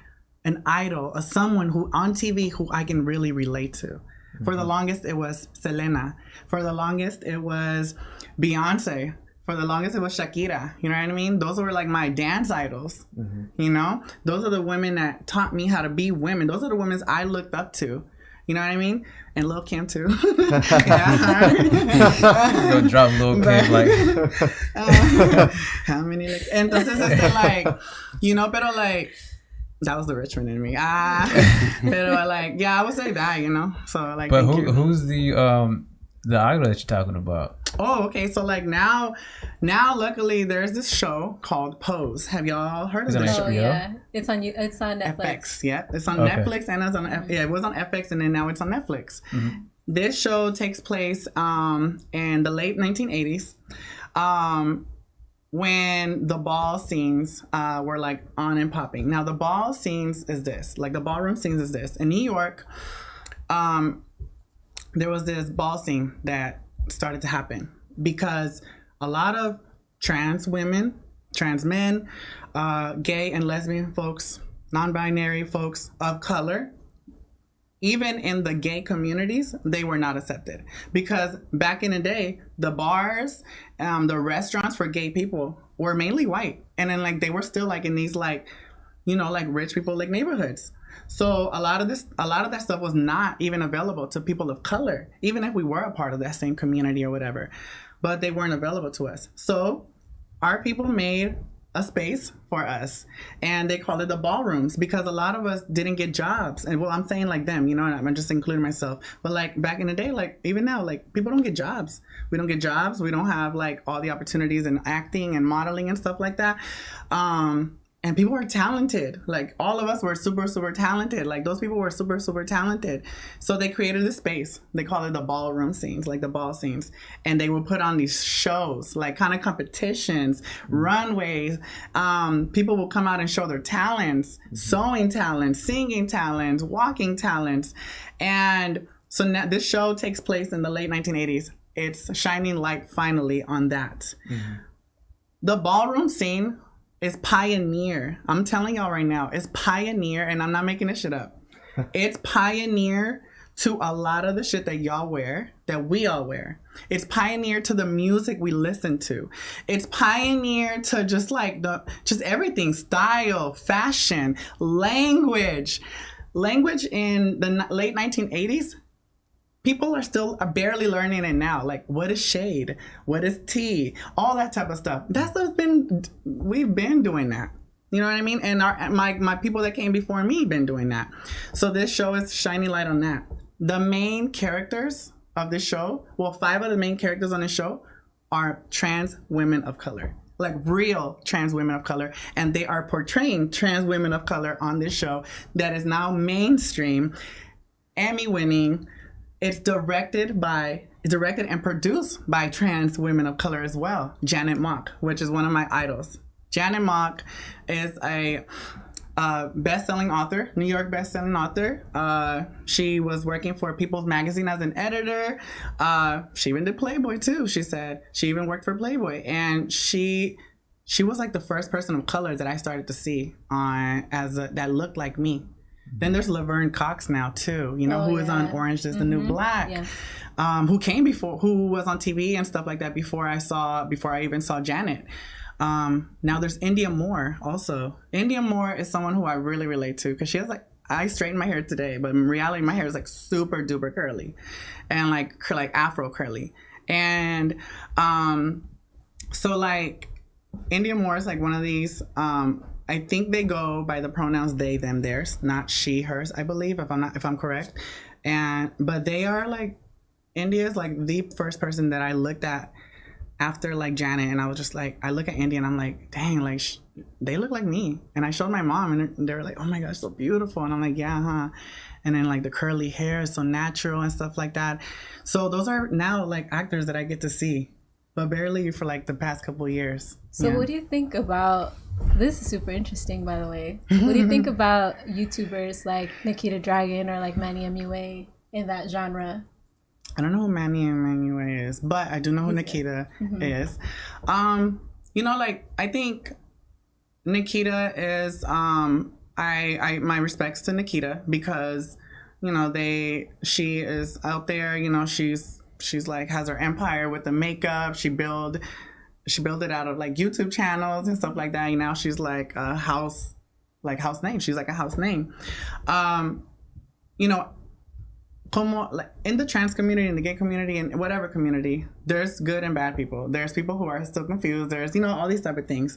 an idol, someone who on TV who I can really relate to. For the longest, it was Selena. For the longest, it was Beyonce. For the longest, it was Shakira. You know what I mean? Those were like my dance idols. Those are the women that taught me how to be women. Those are the women I looked up to. You know what I mean? And Lil Kim too. Go drop Lil Kim like. How many? Like, entonces it's like, pero like, that was the Richmond in me. Pero like, yeah, I would say that, So like. But who's the the idol that you're talking about. Oh, okay. So like now luckily there's this show called Pose. Have y'all heard of Is it this on show? Oh HBO? yeah, it's on Netflix. FX. Yeah, it's on Okay. Netflix and it's on it was on FX and then now it's on Netflix. This show takes place in the late 1980s. When the ball scenes were like on and popping. Now the ball scenes is this, like the ballroom scenes is this. In New York, there was this ball scene that started to happen because a lot of trans women, trans men, gay and lesbian folks, non-binary folks of color, even in the gay communities, they were not accepted because back in the day, the bars, the restaurants for gay people were mainly white, and then like they were still like in these like, you know, like rich people like neighborhoods. So a lot of that stuff was not even available to people of color, even if we were a part of that same community or whatever, but they weren't available to us. So our people made a space for us and they called it the ballrooms because a lot of us didn't get jobs. And well, I'm saying like them, you know, and I'm just including myself, but like back in the day, like even now, like people don't get jobs. We don't get jobs. We don't have like all the opportunities in acting and modeling and stuff like that. And people were talented. Like all of us were super, super talented. Like those people were super, super talented. So they created this space. They call it the ballroom scenes, like the ball scenes. And they would put on these shows, like kind of competitions, runways. People will come out and show their talents, sewing talents, singing talents, walking talents. And so now this show takes place in the late 1980s. It's shining light finally on that. The ballroom scene is pioneer. I'm telling y'all right now, it's pioneer, and I'm not making this shit up. It's pioneer to a lot of the shit that y'all wear, that we all wear. It's pioneer to the music we listen to. It's pioneer to just like just everything, style, fashion, language. Language in the late 1980s, people are still barely learning it now. Like, what is shade? What is tea? All that type of stuff. We've been doing that. You know what I mean? And my people that came before me been doing that. So this show is shining light on that. The main characters of this show, well, 5 of the main characters on this show are trans women of color. Like real trans women of color. And they are portraying trans women of color on this show that is now mainstream, Emmy winning. It's directed and produced by trans women of color as well. Janet Mock, which is one of my idols. Janet Mock is a best-selling author, New York best-selling author. She was working for People's Magazine as an editor. She even did Playboy too, she said. She even worked for Playboy. And she was like the first person of color that I started to see that looked like me. Then there's Laverne Cox now too, you know, who is on Orange is the New Black, who was on TV and stuff like that before I even saw Janet. Now there's India Moore also. India Moore is someone who I really relate to because she has like, I straightened my hair today, but in reality my hair is like super duper curly and like Afro curly. And so like India Moore is like one of these, I think they go by the pronouns they, them, theirs, not she, hers, I believe, if I'm correct. But they are like, India is like the first person that I looked at after like Janet, and I was just like, I look at India and I'm like, dang, like they look like me. And I showed my mom and they were like, oh my gosh, so beautiful. And I'm like, yeah, huh. And then like the curly hair is so natural and stuff like that. So those are now like actors that I get to see, but barely for like the past couple of years. So what do you think about, this is super interesting, by the way. What do you think about YouTubers like Nikita Dragon or like Manny MUA in that genre? I don't know who Manny MUA is, but I do know who Nikita is. You know, like I think Nikita is I my respects to Nikita because, you know, she is out there, you know, she's like has her empire with the makeup. She built it out of like YouTube channels and stuff like that. And now she's like a house name. She's like a house name. You know, like in the trans community, in the gay community, and whatever community, there's good and bad people. There's people who are still confused. There's, you know, all these type of things.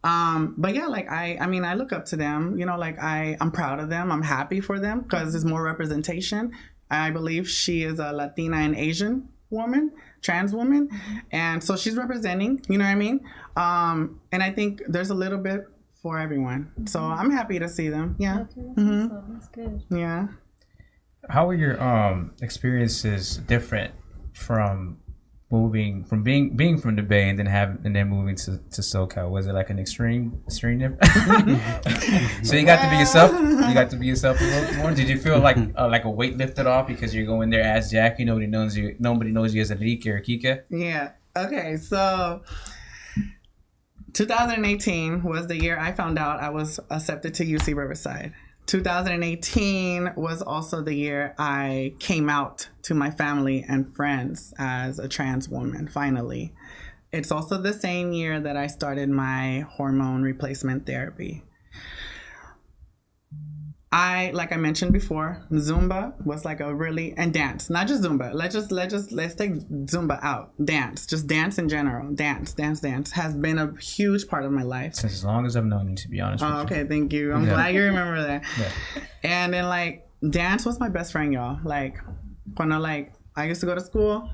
But yeah, like I mean, I look up to them, you know, like I'm proud of them. I'm happy for them because there's more representation. I believe she is a Latina and Asian woman, trans woman. And so she's representing, you know what I mean? And I think there's a little bit for everyone. So I'm happy to see them. Yeah. Okay, that's awesome. That's good. Yeah. How were your experiences different from moving from being from the Bay and then moving to SoCal? Was it like an extreme difference? So you got to be yourself. You got to be yourself a little more. Did you feel like a weight lifted off because you're going there as Jackie? Nobody knows you as Enrique or Kika. Yeah. Okay. So 2018 was the year I found out I was accepted to UC Riverside. 2018 was also the year I came out to my family and friends as a trans woman, finally. It's also the same year that I started my hormone replacement therapy. Like I mentioned before, Zumba was like a really, and dance, not just Zumba. Let's take Zumba out. Dance, just dance in general. Dance has been a huge part of my life. Since as long as I've known you, to be honest with you. Okay, thank you. I'm glad you remember that. Yeah. And then like, dance was my best friend, y'all. Like, when I used to go to school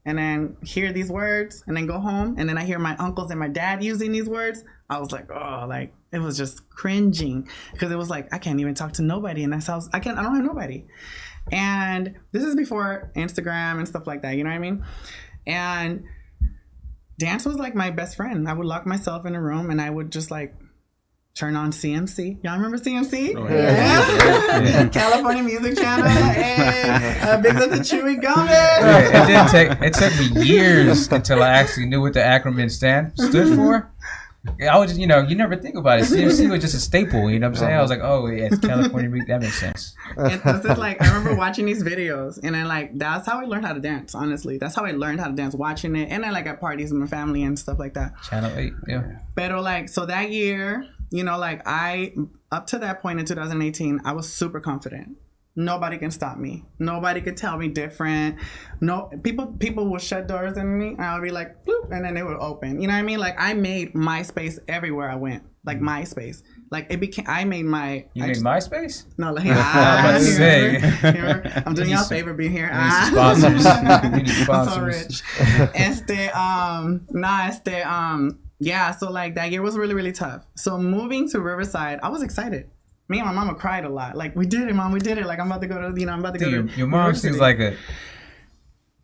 and then hear these words and then go home and then I hear my uncles and my dad using these words, I was like, oh, like, it was just cringing because it was like, I can't even talk to nobody. And I don't have nobody. And this is before Instagram and stuff like that. You know what I mean? And dance was like my best friend. I would lock myself in a room and I would just like turn on CMC. Y'all remember CMC? Oh, yeah. California Music Channel. And Big up the Chewy Gummy. It took me years until I actually knew what the acronym stood for. I was just, you never think about it. CMC was just a staple, you know what I'm saying? I was like, oh, yeah, it's California Music. That makes sense. And this is like, I remember watching these videos and then like, that's how I learned how to dance, honestly. That's how I learned how to dance, watching it. And then like at parties with my family and stuff like that. Channel 8, yeah. But like, so that year, like up to that point in 2018, I was super confident. Nobody can stop me. Nobody could tell me different. No, people will shut doors on me, and I'll be like, bloop, and then they would open. You know what I mean? Like I made MySpace everywhere I went. Like MySpace. Like it became. I made my. You made MySpace? No, like I was about to say. I'm doing y'all a favor being here. Sponsors. We need I'm sponsors. so rich. Yeah. So like that year was really, really tough. So moving to Riverside, I was excited. Me and my mama cried a lot. Like, we did it, Mom. We did it. Like, I'm about to go to, I'm about to go to your mom seems like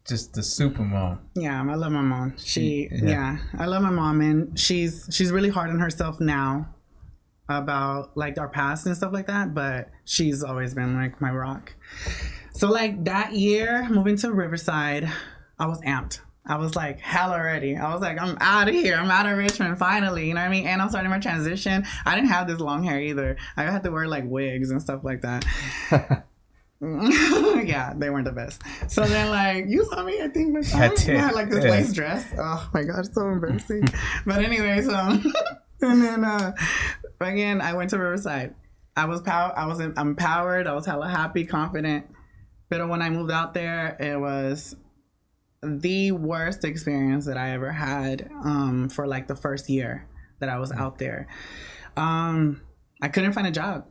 just the super mom. Yeah, I love my mom. I love my mom, and she's really hard on herself now about like our past and stuff like that. But she's always been like my rock. So like that year, moving to Riverside, I was amped. I was like hella ready. I was like, I'm out of here. I'm out of Richmond finally. You know what I mean? And I'm starting my transition. I didn't have this long hair either. I had to wear like wigs and stuff like that. Yeah, they weren't the best. So then like, you saw me, I think, I had like this lace dress. Oh my God, it's so embarrassing. But anyway, so, and then again, I went to Riverside. I'm empowered. I was hella happy, confident. But when I moved out there, it was the worst experience that I ever had for like the first year that I was out there. I couldn't find a job.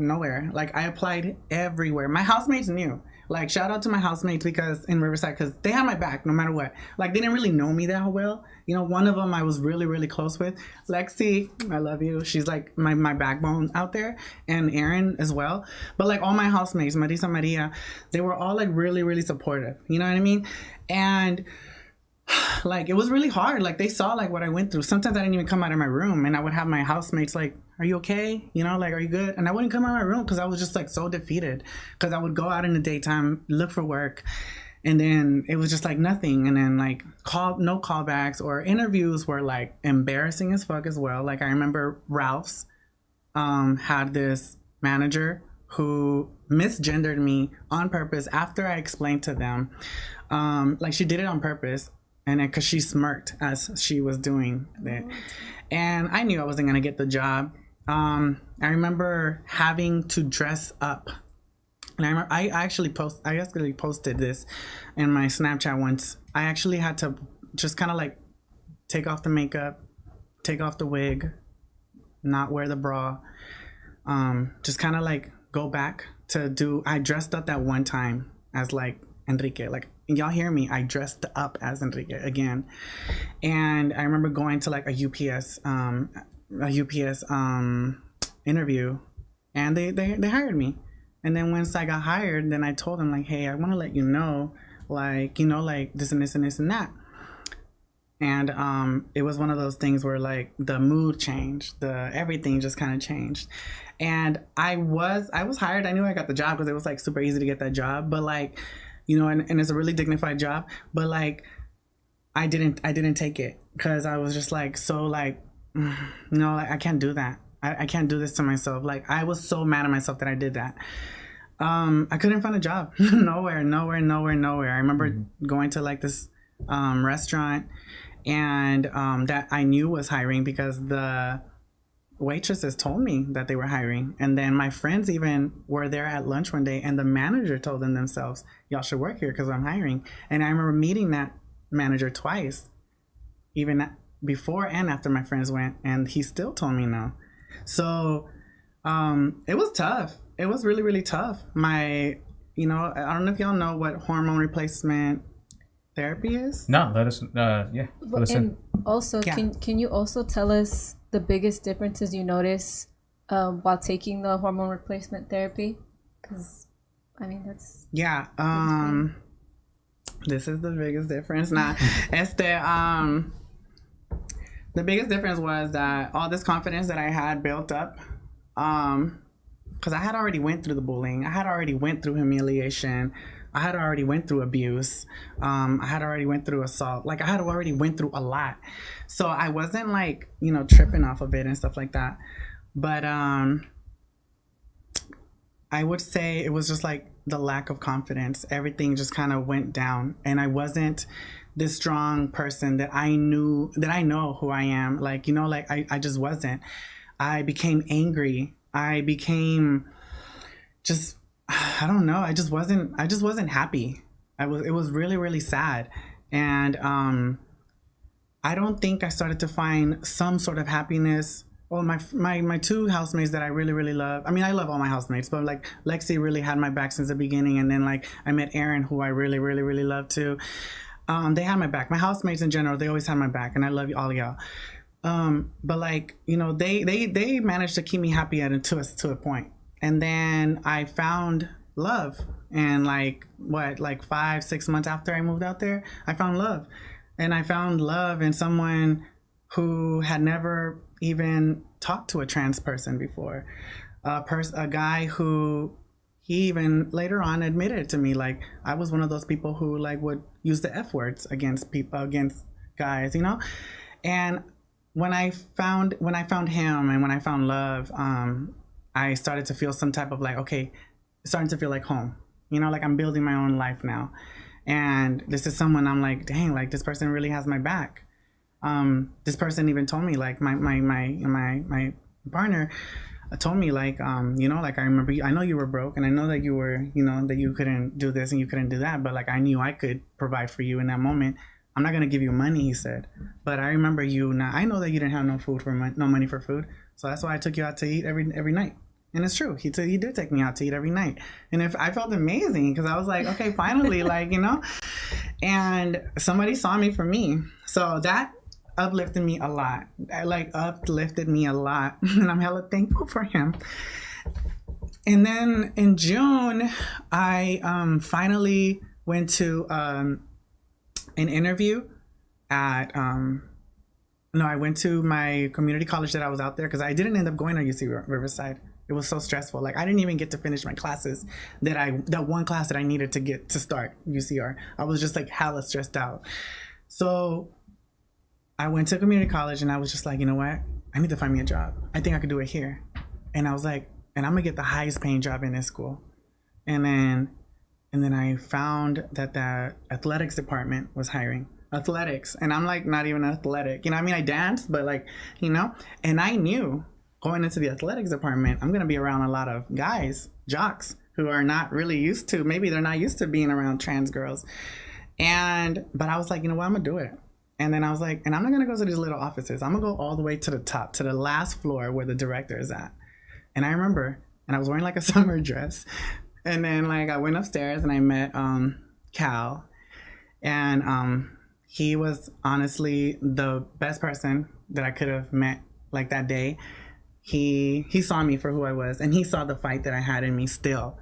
Nowhere. Like I applied everywhere. My housemates knew. Like shout out to my housemates because in Riverside, because they had my back no matter what. Like they didn't really know me that well. You know, one of them I was really, really close with. Lexi, I love you. She's like my backbone out there. And Aaron as well. But like all my housemates, Marisa, Maria, they were all like really, really supportive. You know what I mean? And like it was really hard. Like they saw like what I went through. Sometimes I didn't even come out of my room and I would have my housemates like, are you okay? You know, like, are you good? And I wouldn't come out of my room because I was just like so defeated because I would go out in the daytime, look for work. And then it was just like nothing. And then like no callbacks or interviews were like embarrassing as fuck as well. Like I remember Ralph's had this manager who misgendered me on purpose after I explained to them. Like she did it on purpose. And then because she smirked as she was doing it. And I knew I wasn't going to get the job. I remember having to dress up. And I remember I actually posted this in my Snapchat once. I actually had to just kind of like take off the makeup, take off the wig, not wear the bra. Just kind of like go back to I dressed up that one time as like Enrique. Like, y'all hear me? I dressed up as Enrique again. And I remember going to like a UPS interview, and they hired me. And then once I got hired, then I told them like, hey, I want to let you know, like, you know, like this and this and this and that. And it was one of those things where like the mood changed, everything just kind of changed. And I was hired. I knew I got the job because it was like super easy to get that job. But like, you know, and it's a really dignified job. But like, I didn't take it because I was just like, so like, no, like, I can't do that. I can't do this to myself. Like, I was so mad at myself that I did that. I couldn't find a job. nowhere. I remember going to like this restaurant, and that I knew was hiring because the waitresses told me that they were hiring. And then my friends even were there at lunch one day, and the manager told them themselves, y'all should work here because I'm hiring. And I remember meeting that manager twice, even before and after my friends went, and he still told me no. So it was tough. It was really, really tough. I don't know if y'all know what hormone replacement therapy is. No, let us. And also, Yeah. can you also tell us the biggest differences you notice while taking the hormone replacement therapy? Because I mean that's this is the biggest difference. Nah, the biggest difference was that all this confidence that I had built up, because I had already went through the bullying, I had already went through humiliation, I had already went through abuse, I had already went through assault. Like, I had already went through a lot. So I wasn't like, you know, tripping off of it and stuff like that. But I would say it was just like the lack of confidence. Everything just kind of went down, and I wasn't this strong person that I know who I am. Like, you know, like I just wasn't. I became angry. I became just, I don't know. I just wasn't happy. It was really, really sad. And I don't think I started to find some sort of happiness. Well, my two housemates that I really, really love. I mean, I love all my housemates, but like Lexi really had my back since the beginning. And then like I met Aaron, who I really, really, really love too. They had my back. My housemates in general, they always had my back, and I love all of y'all. But like, you know, they managed to keep me happy to a point. And then I found love, and like 5-6 months after I moved out there, I found love. And I found love in someone who had never even talked to a trans person before. A guy who, he even later on admitted to me, like, I was one of those people who like would use the F words against guys, you know? And when I found him and when I found love, I started to feel some type of like, okay, starting to feel like home, you know, like I'm building my own life now. And this is someone I'm like, dang, like this person really has my back. This person even told me, like my partner told me, like, you know, like, I remember, I know you were broke, and I know that you were, you know, that you couldn't do this and you couldn't do that, but like, I knew I could provide for you in that moment. I'm not going to give you money, he said, but I remember you. Now, I know that you didn't have no money for food. So that's why I took you out to eat every night. And it's true. He did take me out to eat every night. And I felt amazing because I was like, okay, finally, like, you know, and somebody saw me for me. So that uplifted me a lot. And I'm hella thankful for him. And then in June, I finally went to an interview at I went to my community college that I was out there, because I didn't end up going to UC Riverside. It was so stressful. Like, I didn't even get to finish my classes that one class that I needed to get to start UCR. I was just like hella stressed out. So I went to community college, and I was just like, you know what? I need to find me a job. I think I could do it here. And I was like, and I'm gonna get the highest paying job in this school. And then I found that the athletics department was hiring. Athletics. And I'm like, not even athletic. You know, I mean, I danced, but like, you know, and I knew going into the athletics department, I'm going to be around a lot of guys, jocks, who are not really used to, maybe they're not used to being around trans girls. But I was like, you know what, I'm going to do it. And then I was like, and I'm not going to go to these little offices. I'm going to go all the way to the top, to the last floor where the director is at. And I remember, and I was wearing like a summer dress. And then like I went upstairs and I met Cal, and he was honestly the best person that I could have met like that day. He saw me for who I was, and he saw the fight that I had in me still.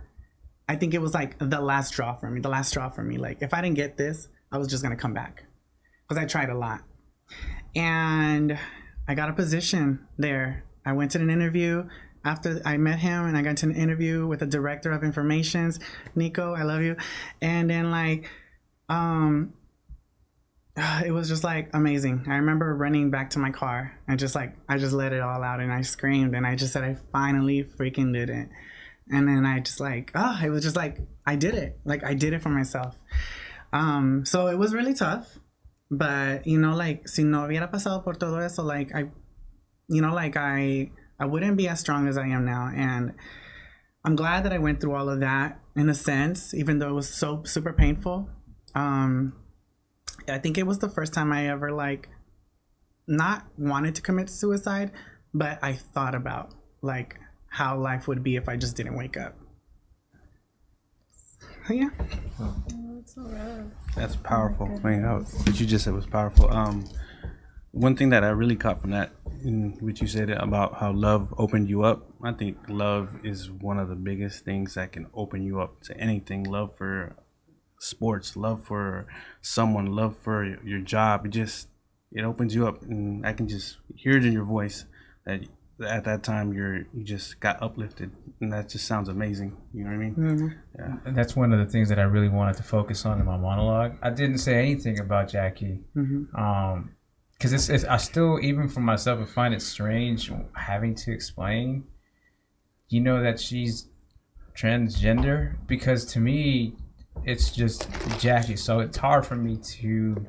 I think it was like the last straw for me. Like, if I didn't get this, I was just going to come back, because I tried a lot. And I got a position there. I went to an interview after I met him, and I got to an interview with the director of informations, Nico, I love you. And then like, it was just like amazing. I remember running back to my car and I just let it all out, and I screamed, and I just said I finally freaking did it. And then I just like, it was just like, I did it. Like, I did it for myself. So it was really tough, but like, si no hubiera pasado por todo eso, like I wouldn't be as strong as I am now. And I'm glad that I went through all of that, in a sense, even though it was so super painful. I think it was the first time I ever like not wanted to commit suicide, but I thought about like how life would be if I just didn't wake up. Yeah. That's so rough. That's powerful. I mean, what you just said was powerful. One thing that I really caught from that, in what you said about how love opened you up, I think love is one of the biggest things that can open you up to anything. Love for sports, love for someone, love for your job. It opens you up, and I can just hear it in your voice that at that time you just got uplifted, and that just sounds amazing. You know what I mean? Mm-hmm. Yeah. And that's one of the things that I really wanted to focus on in my monologue. I didn't say anything about Jackie. Mm-hmm. Because I still, even for myself, I find it strange having to explain, that she's transgender, because to me, it's just Jackie. So it's hard for me to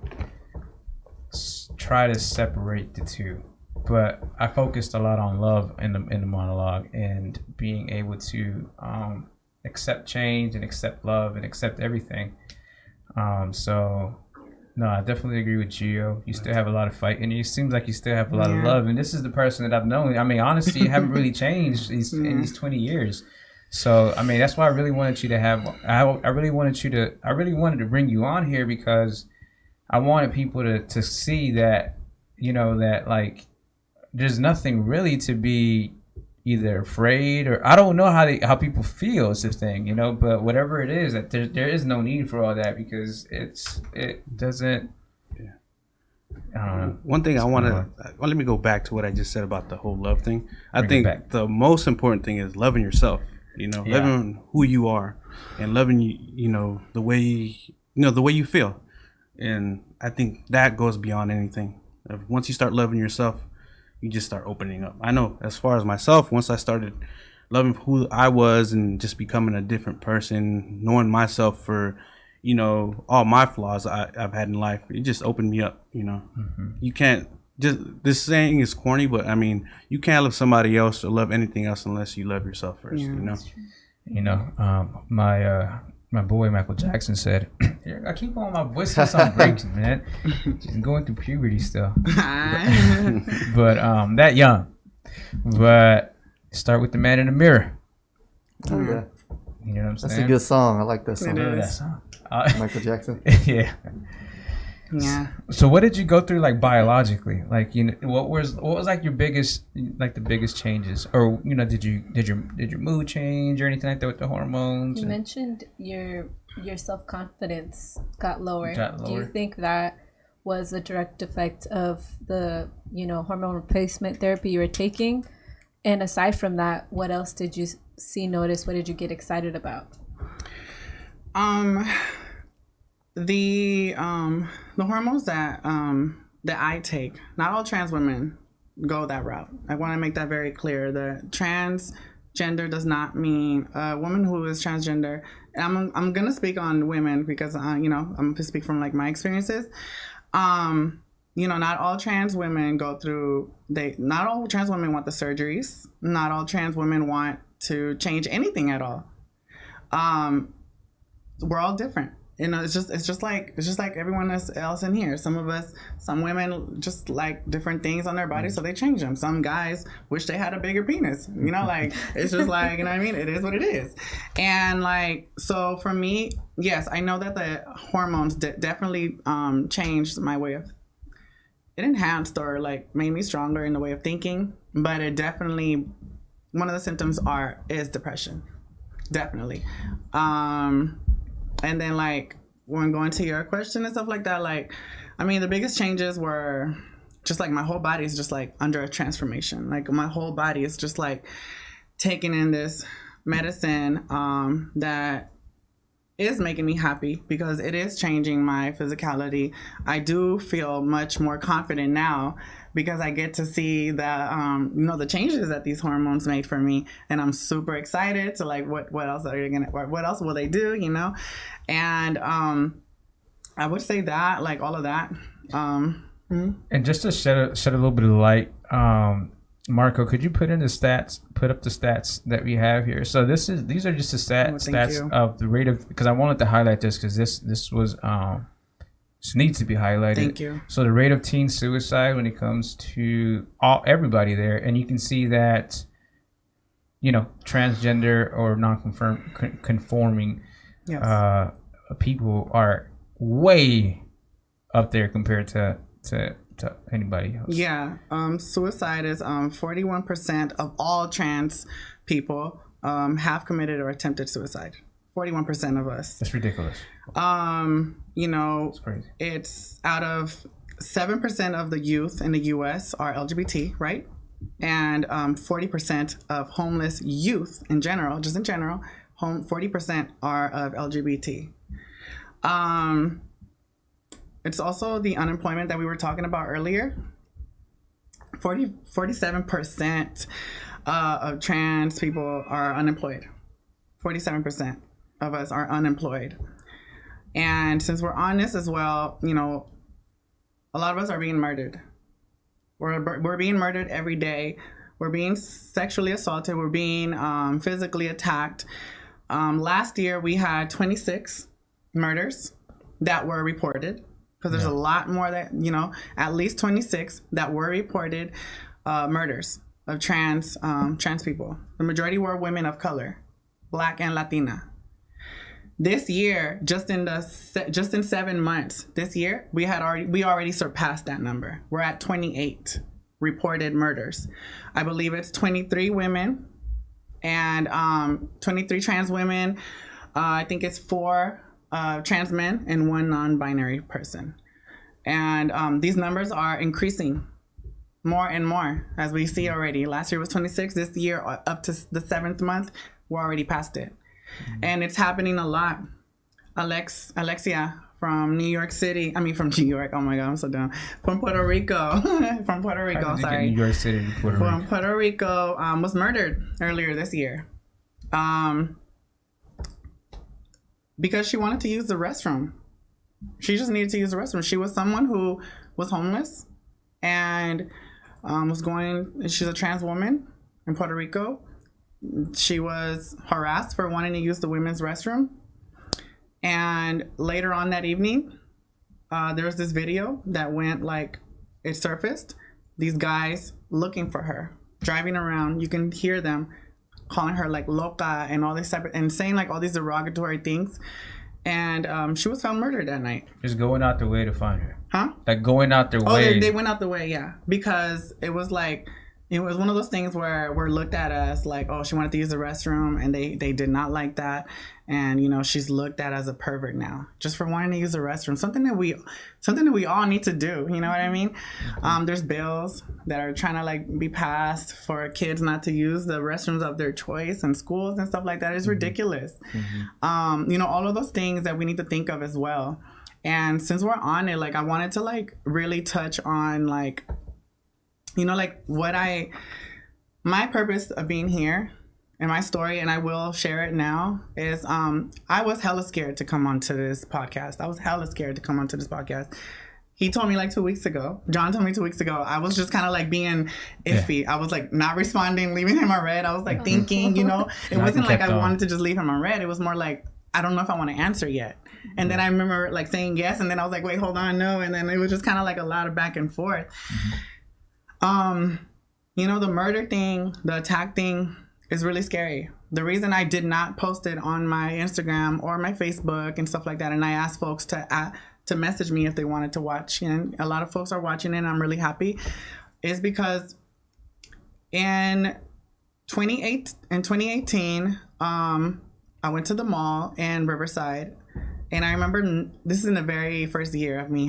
try to separate the two. But I focused a lot on love in the monologue, and being able to accept change and accept love and accept everything. So... No, I definitely agree with Gio. You still have a lot of fight, and it seems like you still have a lot of love. And this is the person that I've known. I mean, honestly, you haven't really changed in these 20 years. So, I mean, that's why I really wanted you to have. I really wanted to bring you on here, because I wanted people to see that, that like there's nothing really to be either afraid, or I don't know how people feel is the thing, but whatever it is, that there is no need for all that, because it doesn't. Yeah. I don't know. One thing let me go back to what I just said about the whole love thing. I think the most important thing is loving yourself, loving who you are, and loving the way the way you feel. And I think that goes beyond anything. Once you start loving yourself, you just start opening up. I know, as far as myself, once I started loving who I was and just becoming a different person, knowing myself for, all my flaws I've had in life, it just opened me up, Mm-hmm. You can't this saying is corny, but I mean, you can't love somebody else or love anything else unless you love yourself first, My boy Michael Jackson said, I keep on my voice sound breaking, man. Just going through puberty still. But that young. But start with the man in the mirror. Oh, yeah. You know what I'm saying? That's a good song. I like that song. It is. That song. Michael Jackson. Yeah. Yeah. So what did you go through, like, biologically? Like, what was like your biggest, like, the biggest changes? Or, did your mood change or anything like that with the hormones? You mentioned your self-confidence got lower. Got Do you lower. think that was a direct effect of the, hormone replacement therapy you were taking? And aside from that, what else did you notice? What did you get excited about? The hormones that I take, not all trans women go that route. I want to make that very clear. The transgender does not mean a woman who is transgender. I'm gonna speak on women because I'm gonna speak from like my experiences. Not all trans women go through. Not all trans women want the surgeries. Not all trans women want to change anything at all. We're all different. You know, it's just like everyone else in here. Some women just like different things on their body, so they change them. Some guys wish they had a bigger penis. You know, like it's just like, you know what I mean? It is what it is. And like, so for me, yes, I know that the hormones definitely changed my way of. It enhanced or like made me stronger in the way of thinking, but it definitely, one of the symptoms is depression, definitely. And then, like, when going to your question and stuff like that, like, I mean, the biggest changes were just, like, my whole body is just, like, under a transformation. Like, my whole body is just, like, taking in this medicine that is making me happy because it is changing my physicality. I do feel much more confident now because I get to see the the changes that these hormones made for me, and I'm super excited to like what else are you gonna, what else will they do, you know? And I would say that, like, all of that. And just to shed a little bit of light, Marco, could you put up the stats that we have here? So these are just the stats of the rate of, because I wanted to highlight this because this was this needs to be highlighted. Thank you. So the rate of teen suicide when it comes to everybody there, and you can see that, you know, transgender or conforming Yes. People are way up there compared to anybody else. Yeah. Suicide is 41% of all trans people have committed or attempted suicide. 41% of us. That's ridiculous. You know, It's crazy. it's out of 7% of the youth in the U.S. are LGBT, right? And 40% of homeless youth in general, 40% are of LGBT. It's also the unemployment that we were talking about earlier. 47% of trans people are unemployed. 47% of us are unemployed. And since we're on this as well, you know, a lot of us are being murdered. We're being murdered every day. We're being sexually assaulted. We're being physically attacked. Last year, we had 26 murders that were reported. Because there's a lot more that, you know, at least 26 that were reported murders of trans people. The majority were women of color, Black and Latina. This year, just in 7 months, this year we already surpassed that number. We're at 28 reported murders. I believe it's 23 women and 23 trans women. I think it's 4 trans men and 1 non-binary person. And these numbers are increasing more and more, as we see already. Last year was 26. This year, up to the 7th month, we're already past it. And it's happening a lot. Alexia from New York City. I mean, from New York. Oh my God, I'm so dumb. From Puerto Rico. From Puerto Rico, sorry. New York City, From Puerto Rico was murdered earlier this year. Because she wanted to use the restroom. She just needed to use the restroom. She was someone who was homeless and she's a trans woman in Puerto Rico. She was harassed for wanting to use the women's restroom. And later on that evening, there was this video that it surfaced. These guys looking for her, driving around. You can hear them calling her like loca and all this type of, and saying like all these derogatory things. And she was found murdered that night. Just going out their way to find her. Huh? Like going out their way. Oh, they went out the way, yeah. Because it was one of those things where we're looked at as like, oh, she wanted to use the restroom, and they did not like that. And, you know, she's looked at as a pervert now just for wanting to use the restroom. Something that we all need to do. You know what I mean? There's bills that are trying to like be passed for kids not to use the restrooms of their choice in schools and stuff like that. It's ridiculous. You know, all of those things that we need to think of as well. And since we're on it, like I wanted to like really touch on like, you know, like my purpose of being here and my story, and I will share it now, is I was hella scared to come onto this podcast. He told me like 2 weeks ago. John told me 2 weeks ago. I was just kind of like being iffy. I was like not responding, leaving him on red. I was like thinking, you know, it wasn't like I wanted to just leave him on red. It was more like I don't know if I want to answer yet. And then I remember like saying yes, and then I was like, wait, hold on, no. And then it was just kind of like a lot of back and forth. You know, the murder thing, the attack thing is really scary. The reason I did not post it on my Instagram or my Facebook and stuff like that, and I asked folks to message me if they wanted to watch, and a lot of folks are watching it, and I'm really happy, is because in 2018, I went to the mall in Riverside, and I remember this is in the very first year of me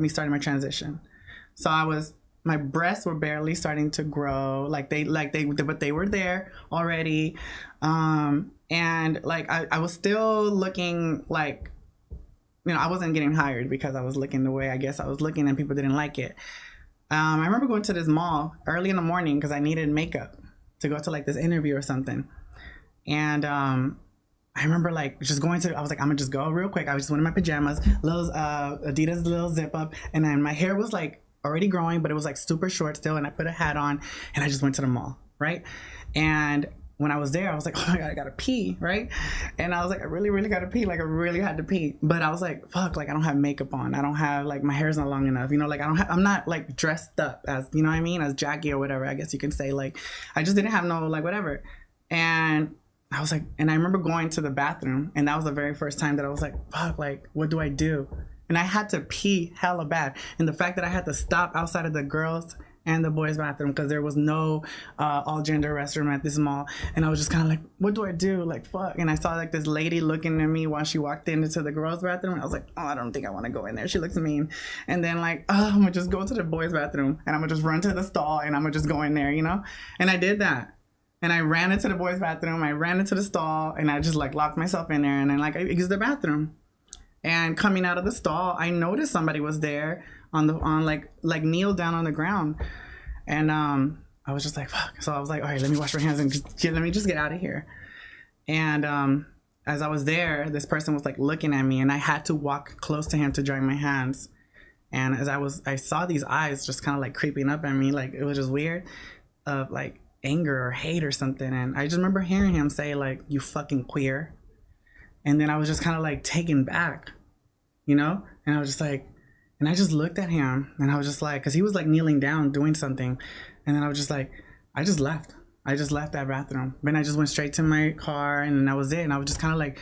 starting my transition. So my breasts were barely starting to grow, but they were there already, and like I was still looking like, you know, I wasn't getting hired because I was looking the way I guess I was looking, and people didn't like it. I remember going to this mall early in the morning because I needed makeup to go to like this interview or something, and I remember like just I was like, I'm gonna just go real quick. I was just wearing my pajamas, little Adidas little zip up, and then my hair was like already growing, but it was like super short still, and I put a hat on, and I just went to the mall, right? And when I was there, I was like, oh my God, I gotta pee, right? And I was like, I really, really gotta pee. Like, I really had to pee. But I was like, fuck, like, I don't have makeup on. I don't have, like, my hair's not long enough. You know, like, I'm not, like, dressed up as, you know what I mean? As Jackie or whatever, I guess you can say. Like, I just didn't have no, like, whatever. And I was like, and I remember going to the bathroom, and that was the very first time that I was like, fuck, like, what do I do? And I had to pee hella bad. And the fact that I had to stop outside of the girls' and the boys' bathroom because there was no all-gender restroom at this mall. And I was just kind of like, what do I do? Like, fuck. And I saw like this lady looking at me while she walked into the girls' bathroom. And I was like, oh, I don't think I want to go in there. She looks mean. And then like, oh, I'm going to just go to the boys' bathroom. And I'm going to just run to the stall and I'm going to just go in there, you know? And I did that. And I ran into the boys' bathroom. I ran into the stall and I just like locked myself in there. And then like I used the bathroom. And coming out of the stall, I noticed somebody was there on like kneel down on the ground. And I was just like, fuck. So I was like, all right, let me wash my hands and let me just get out of here. And as I was there, this person was like looking at me and I had to walk close to him to dry my hands. And as I saw these eyes just kind of like creeping up at me, like it was just weird, of like anger or hate or something. And I just remember hearing him say like, you fucking queer. And then I was just kind of like taken back, you know? And I was just like, and I just looked at him and I was just like, because he was like kneeling down doing something. And then I was just like, I just left. I just left that bathroom. Then I just went straight to my car and then that was it. And I was just kind of like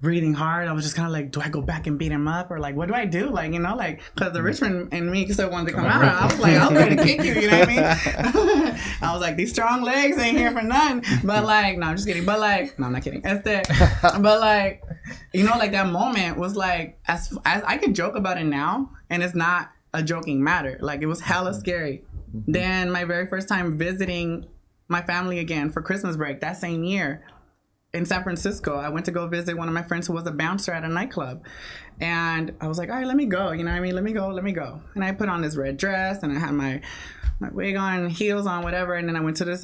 breathing hard. I was just kind of like, do I go back and beat him up? Or like, what do I do? Like, you know, like, because the Richmond and me still wanted to come out. I was like, I was ready to kick you, you know what I mean? I was like, these strong legs ain't here for nothing. But like, no, I'm just kidding. But like, no, I'm not kidding. But like, you know, like that moment was like, as I could joke about it now, and it's not a joking matter. Like, it was hella scary. Then my very first time visiting my family again for Christmas break that same year in San Francisco, I went to go visit one of my friends who was a bouncer at a nightclub. And I was like, all right, let me go. You know what I mean? Let me go. And I put on this red dress and I had my wig on, heels on, whatever. And then I went to this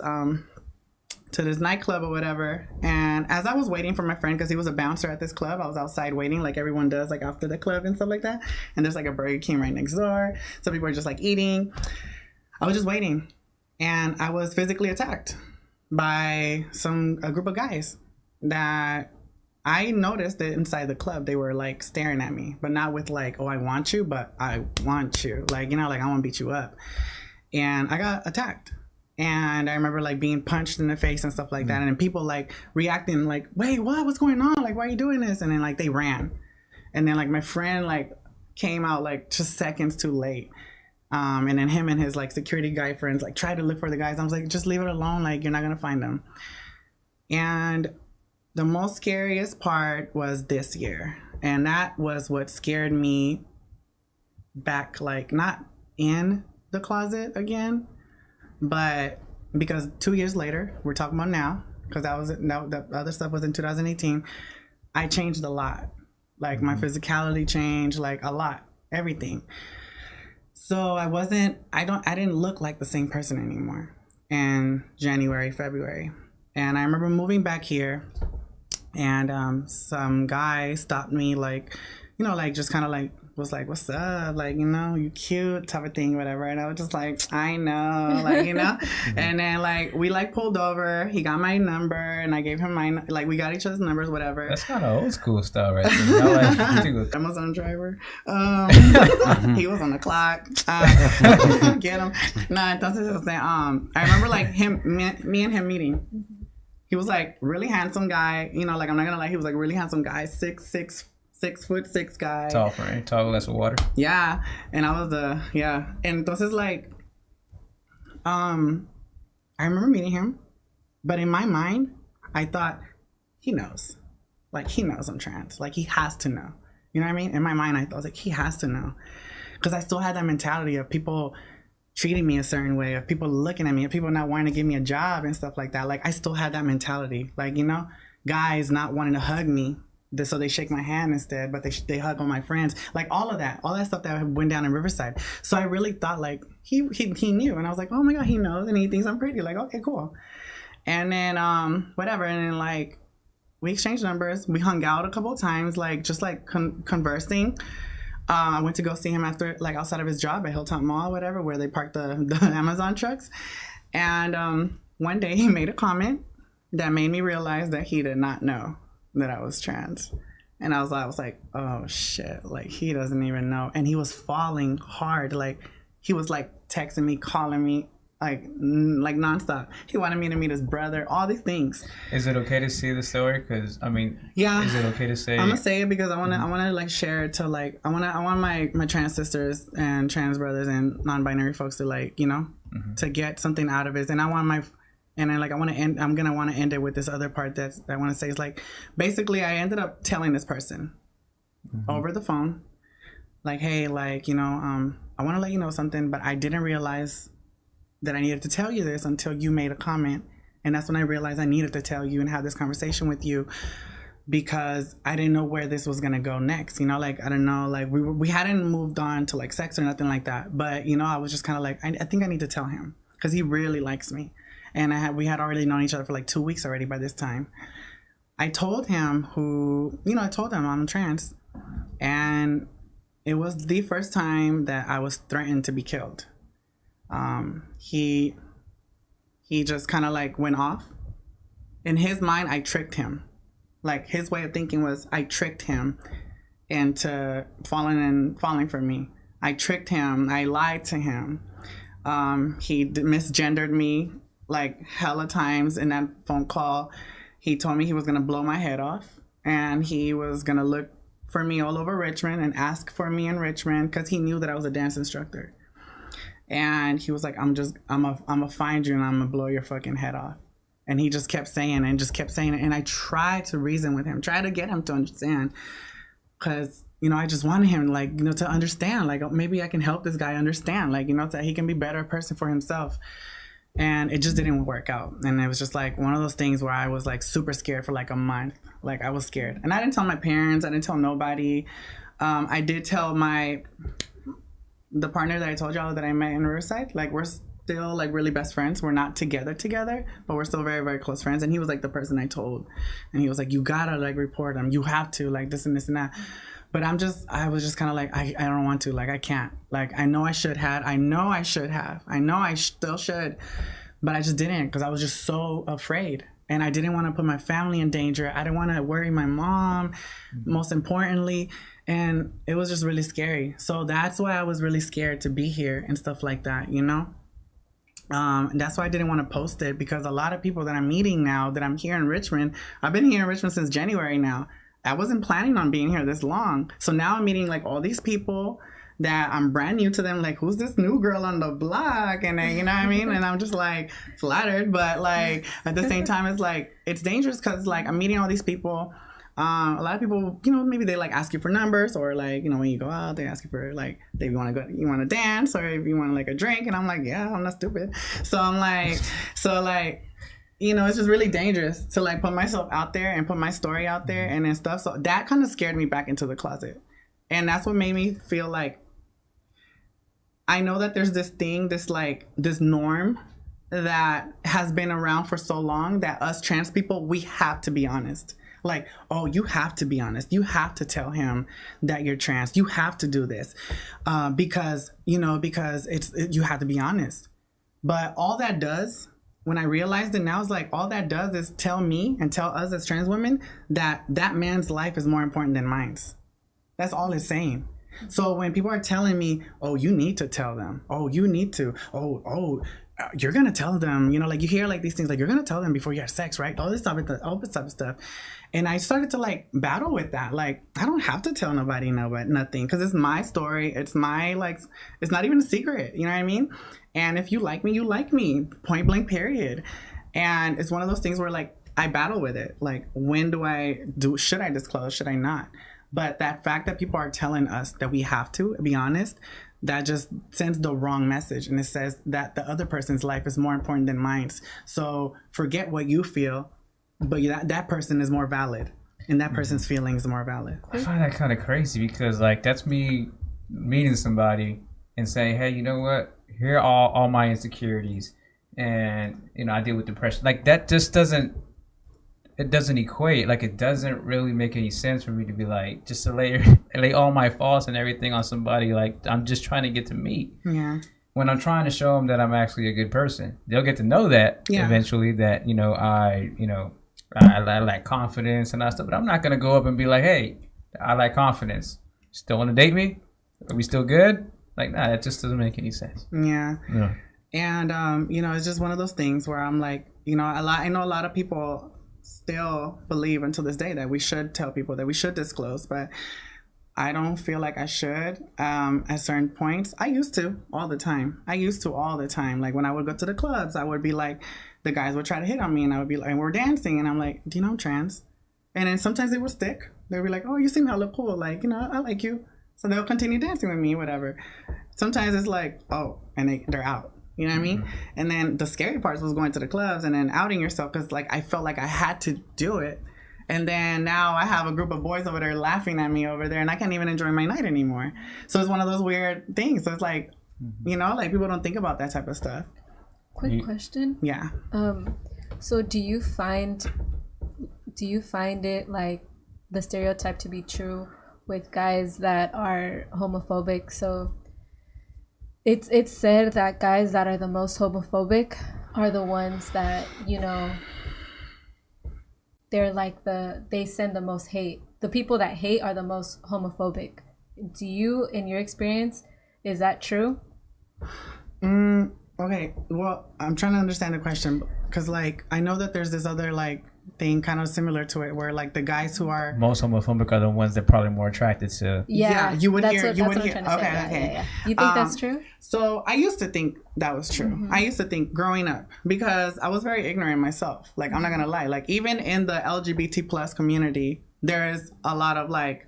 nightclub or whatever. And as I was waiting for my friend, because he was a bouncer at this club, I was outside waiting like everyone does, like after the club and stuff like that. And there's like a Burger King right next door. Some people are just like eating. I was just waiting. And I was physically attacked by a group of guys that I noticed that inside the club, they were like staring at me, but not with like, oh, I want you, but I want you. Like, you know, like I want to beat you up. And I got attacked. And I remember like being punched in the face and stuff like that. And then people like reacting like, wait, what's going on? Like, why are you doing this? And then like they ran. And then like my friend like came out like just seconds too late. And then him and his like security guy friends like tried to look for the guys. I was like, just leave it alone. Like, you're not going to find them. And the most scariest part was this year. And that was what scared me back, like not in the closet again, but because 2 years later, we're talking about now, because the other stuff was in 2018, I changed a lot. Like my physicality changed, like a lot, everything. So I didn't look like the same person anymore in January, February. And I remember moving back here and some guy stopped me, like, you know, like just kind of like was like, what's up? Like, you know, you cute type of thing, whatever. And I was just like, I know, like, you know. And then like we like pulled over. He got my number and I gave him mine. Like we got each other's numbers, whatever. That's kind of old school style right there. I like Amazon driver. He was on the clock. Get him. No, entonces, I remember like me and him meeting. He was like really handsome guy. You know, like I'm not gonna lie, he was like really handsome guy, 6'6" guy. tall for him, tall glass of water. Yeah, and I was yeah. And entonces like, I remember meeting him, but in my mind, I thought he knows, like he knows I'm trans, like he has to know. You know what I mean? In my mind, I was like, he has to know, because I still had that mentality of people treating me a certain way, of people looking at me, of people not wanting to give me a job and stuff like that. Like I still had that mentality, like, you know, guys not wanting to hug me, so they shake my hand instead, but they hug all my friends, like all that stuff that went down in Riverside. So I really thought like he knew, and I was like, oh my god, he knows, and he thinks I'm pretty. Like, okay, cool. And then whatever, and then like we exchanged numbers, we hung out a couple of times, like just like conversing. I went to go see him after, like outside of his job at Hilltop Mall, whatever, where they parked the Amazon trucks. And one day he made a comment that made me realize that he did not know that I was trans. And I was like, oh shit, like he doesn't even know. And he was falling hard. Like he was like texting me, calling me, like nonstop. He wanted me to meet his brother, all these things. Is it okay to see the story? Because I mean, yeah, is it okay to say? I'm gonna say it because I wanna like share it to like I want my trans sisters and trans brothers and non-binary folks to like, you know, to get something out of it. And I want to end. I'm gonna want to end it with this other part that I want to say is like, basically, I ended up telling this person over the phone, like, hey, like, you know, I want to let you know something, but I didn't realize that I needed to tell you this until you made a comment. And that's when I realized I needed to tell you and have this conversation with you, because I didn't know where this was gonna go next. You know, like, I don't know, like we hadn't moved on to like sex or nothing like that. But, you know, I was just kind of like, I think I need to tell him, because he really likes me. And we had already known each other for like 2 weeks already by this time. I told him I'm trans. And it was the first time that I was threatened to be killed. He just kind of like went off. In his mind, I tricked him. Like his way of thinking was I tricked him into falling for me. I tricked him. I lied to him. He misgendered me like hella times in that phone call. He told me he was going to blow my head off, and he was going to look for me all over Richmond and ask for me in Richmond, because he knew that I was a dance instructor. And he was like, I'm gonna find you and I'm gonna blow your fucking head off. And he just kept saying it. And I tried to reason with him, try to get him to understand, because, you know, I just wanted him, like, you know, to understand, like, maybe I can help this guy understand, like, you know, that he can be a better person for himself. And it just didn't work out. And it was just like one of those things where I was like super scared for like a month. Like I was scared. And I didn't tell my parents. I didn't tell nobody. I did tell the partner that I told y'all that I met in Riverside. Like we're still like really best friends. We're not together, but we're still very, very close friends. And he was like the person I told. And he was like, you gotta like report him. You have to, like this and this and that. But I was just kind of like, I don't want to, like, I can't. Like, I know I should have. I know I still should. But I just didn't, because I was just so afraid. And I didn't want to put my family in danger. I didn't want to worry my mom, most importantly. And it was just really scary. So that's why I was really scared to be here and stuff like that, you know? That's why I didn't want to post it, because a lot of people that I'm meeting now that I'm here in Richmond, I've been here in Richmond since January now. I wasn't planning on being here this long. So now I'm meeting like all these people that I'm brand new to them. Like, who's this new girl on the block? And you know what I mean? And I'm just like flattered, but like at the same time, it's like, it's dangerous, because like I'm meeting all these people. A lot of people, you know, maybe they like ask you for numbers, or like, you know, when you go out, they ask you for like, if you want to dance, or if you want like a drink. And I'm like, yeah, I'm not stupid. So I'm like, you know, it's just really dangerous to like put myself out there and put my story out there and then stuff. So that kind of scared me back into the closet. And that's what made me feel like, I know that there's this thing, this norm that has been around for so long, that us trans people, we have to be honest. Like, oh, you have to be honest. You have to tell him that you're trans. You have to do this because you have to be honest. But all that does, when I realized it now, is like all that does is tell me and tell us as trans women that that man's life is more important than mine's. That's all it's saying. So when people are telling me, oh, you need to tell them. Oh, you need to. You're going to tell them, like you hear like these things, like you're going to tell them before you have sex, right? All this type of stuff. And I started to like battle with that. Like, I don't have to tell nobody nothing because it's my story. It's my, like, it's not even a secret. You know what I mean? And if you like me, you like me, point blank, period. And it's one of those things where like I battle with it. Like, when should I disclose? Should I not? But that fact that people are telling us that we have to be honest, that just sends the wrong message. And it says that the other person's life is more important than mine. So forget what you feel, but that person is more valid. And that person's feelings are more valid. I find that kind of crazy because, like, that's me meeting somebody and saying, hey, you know what? Here are all my insecurities. And, I deal with depression. Like, that just doesn't equate. Like, it doesn't really make any sense for me to be like, just to lay all my faults and everything on somebody. Like, I'm just trying to get to meet. Yeah. When I'm trying to show them that I'm actually a good person, they'll get to know that eventually. That I lack confidence and that stuff. But I'm not gonna go up and be like, hey, I lack confidence. Still want to date me? Are we still good? Like, nah, it just doesn't make any sense. Yeah. And it's just one of those things where I'm like, I know a lot of people still believe until this day that we should tell people, that we should disclose, but I don't feel like I should at certain points. I used to all the time. Like, when I would go to the clubs, I would be like, the guys would try to hit on me and I would be like, and we're dancing and I'm like, do you know I'm trans? And then sometimes they would stick. They'd be like, oh, you seem hella cool. Like, I like you. So they'll continue dancing with me, whatever. Sometimes it's like, oh, and they're out. You know what I mean? And then the scary part was going to the clubs and then outing yourself because, like, I felt like I had to do it. And then now I have a group of boys over there laughing at me over there and I can't even enjoy my night anymore. So it's one of those weird things. So it's like, like people don't think about that type of stuff. Quick question. Yeah. So do you find it like the stereotype to be true with guys that are homophobic? So it's said that guys that are the most homophobic are the ones that, they're like they send the most hate. The people that hate are the most homophobic. Do you, in your experience, is that true? Okay, well, I'm trying to understand the question because, like, I know that there's this other, like, thing kind of similar to it where, like, the guys who are most homophobic are the ones that are probably more attracted to. Yeah, you would hear. Okay. You think that's true? So I used to think that was true. I used to think growing up because I was very ignorant myself. Like, I'm not gonna lie. Like, even in the LGBT plus community, there is a lot of, like,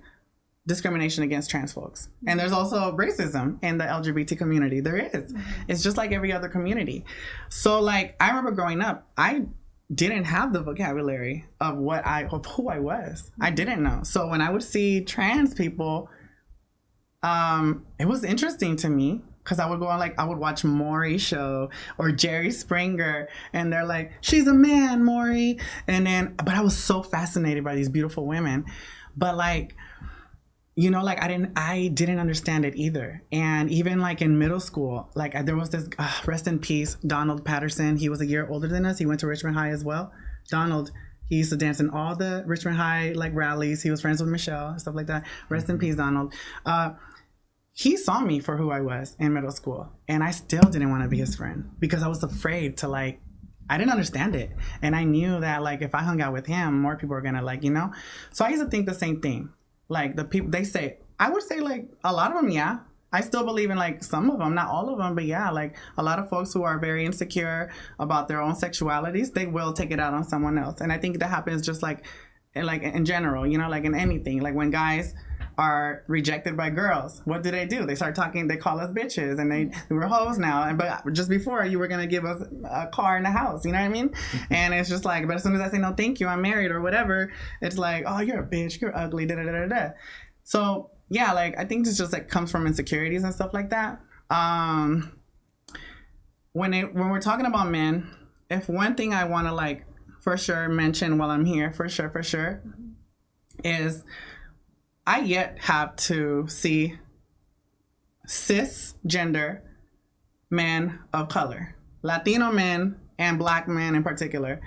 discrimination against trans folks. And there's also racism in the LGBT community. There is. It's just like every other community. So, like, I remember growing up, I didn't have the vocabulary of who I was. I didn't know. So when I would see trans people, it was interesting to me because I would go on, like, I would watch Maury's show or Jerry Springer and they're like, she's a man, Maury. But I was so fascinated by these beautiful women. But, like, like, I didn't understand it either. And even, like, in middle school, like, there was this, rest in peace, Donald Patterson. He was a year older than us. He went to Richmond High as well. Donald, he used to dance in all the Richmond High, like, rallies. He was friends with Michelle and stuff like that. Rest in peace, Donald. He saw me for who I was in middle school. And I still didn't want to be his friend because I was afraid to, like, I didn't understand it. And I knew that, like, if I hung out with him, more people were going to, like, So I used to think the same thing. Like, the people, I would say, like, a lot of them, yeah. I still believe in, like, some of them, not all of them, but yeah, like, a lot of folks who are very insecure about their own sexualities, they will take it out on someone else. And I think that happens just, like in general, like, in anything. Like, when guys are rejected by girls, what do? They start talking, they call us bitches, and we're hoes now. But just before, you were going to give us a car and a house, you know what I mean? And it's just like, but as soon as I say, no, thank you, I'm married or whatever, it's like, oh, you're a bitch, you're ugly, da-da-da-da-da. So, yeah, like, I think this just, like, comes from insecurities and stuff like that. When we're talking about men, if one thing I want to, like, for sure mention while I'm here, for sure, is I yet have to see cisgender men of color, Latino men and Black men in particular.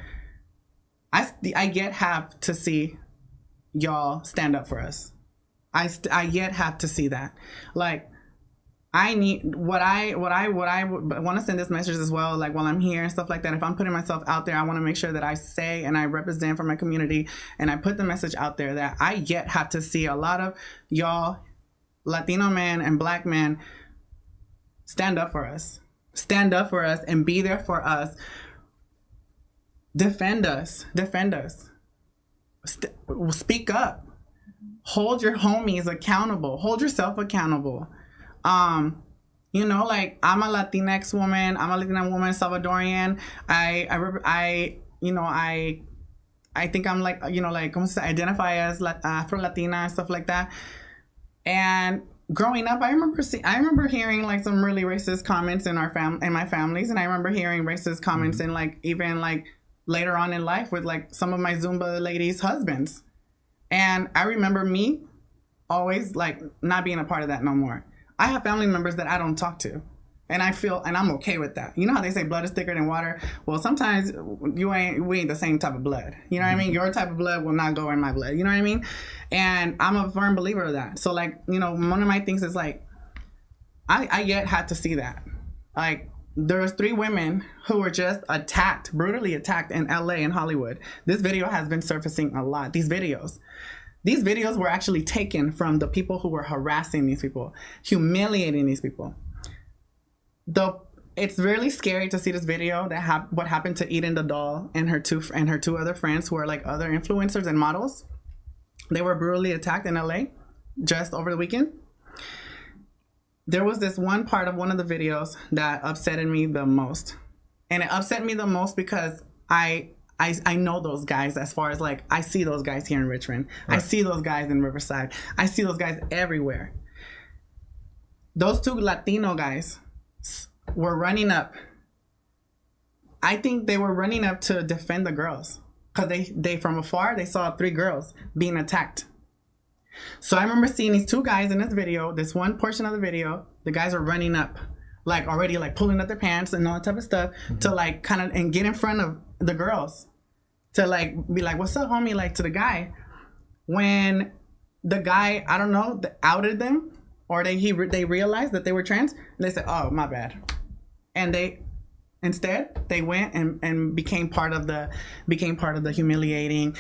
I yet have to see y'all stand up for us. I yet have to see that. Like, I need what I want to send this message as well. Like, while I'm here and stuff like that, if I'm putting myself out there, I want to make sure that I say and I represent for my community, and I put the message out there that I yet have to see a lot of y'all, Latino men and Black men, stand up for us and be there for us. Defend us. Speak up. Hold your homies accountable. Hold yourself accountable. You know, like, I'm a Latinx woman. I'm a Latina woman, Salvadorian. I think I'm like, you know, like, identify as Afro-Latina and stuff like that. And growing up, I remember hearing like some really racist comments in my families, and I remember hearing racist comments in like even like later on in life with like some of my Zumba ladies' husbands. And I remember me always like not being a part of that no more. I have family members that I don't talk to, and I'm okay with that. You know how they say blood is thicker than water? Well, sometimes we ain't the same type of blood. You know what I mean? Your type of blood will not go in my blood. You know what I mean? And I'm a firm believer of that. So like, you know, one of my things is like, I yet had to see that. Like, there's 3 women who were just brutally attacked in LA and Hollywood. This video has been surfacing a lot. These videos were actually taken from the people who were harassing these people, humiliating these people. It's really scary to see this video what happened to Eden the doll and her two other friends who are like other influencers and models. They were brutally attacked in LA just over the weekend. There was this one part of one of the videos that upsetted me the most. And it upset me the most because I know those guys, as far as like, I see those guys here in Richmond. Right. I see those guys in Riverside. I see those guys everywhere. Those 2 Latino guys were running up. I think they were running up to defend the girls, because they from afar, they saw 3 girls being attacked. So I remember seeing these 2 guys in this video, this one portion of the video, the guys are running up, like already like pulling up their pants and all that type of stuff, to like kind of and get in front of the girls, to like be like, what's up, homie, like to the guy. When the guy, I don't know, outed them, or they realized that they were trans, and they said, oh, my bad. And instead they went and became part of the humiliating.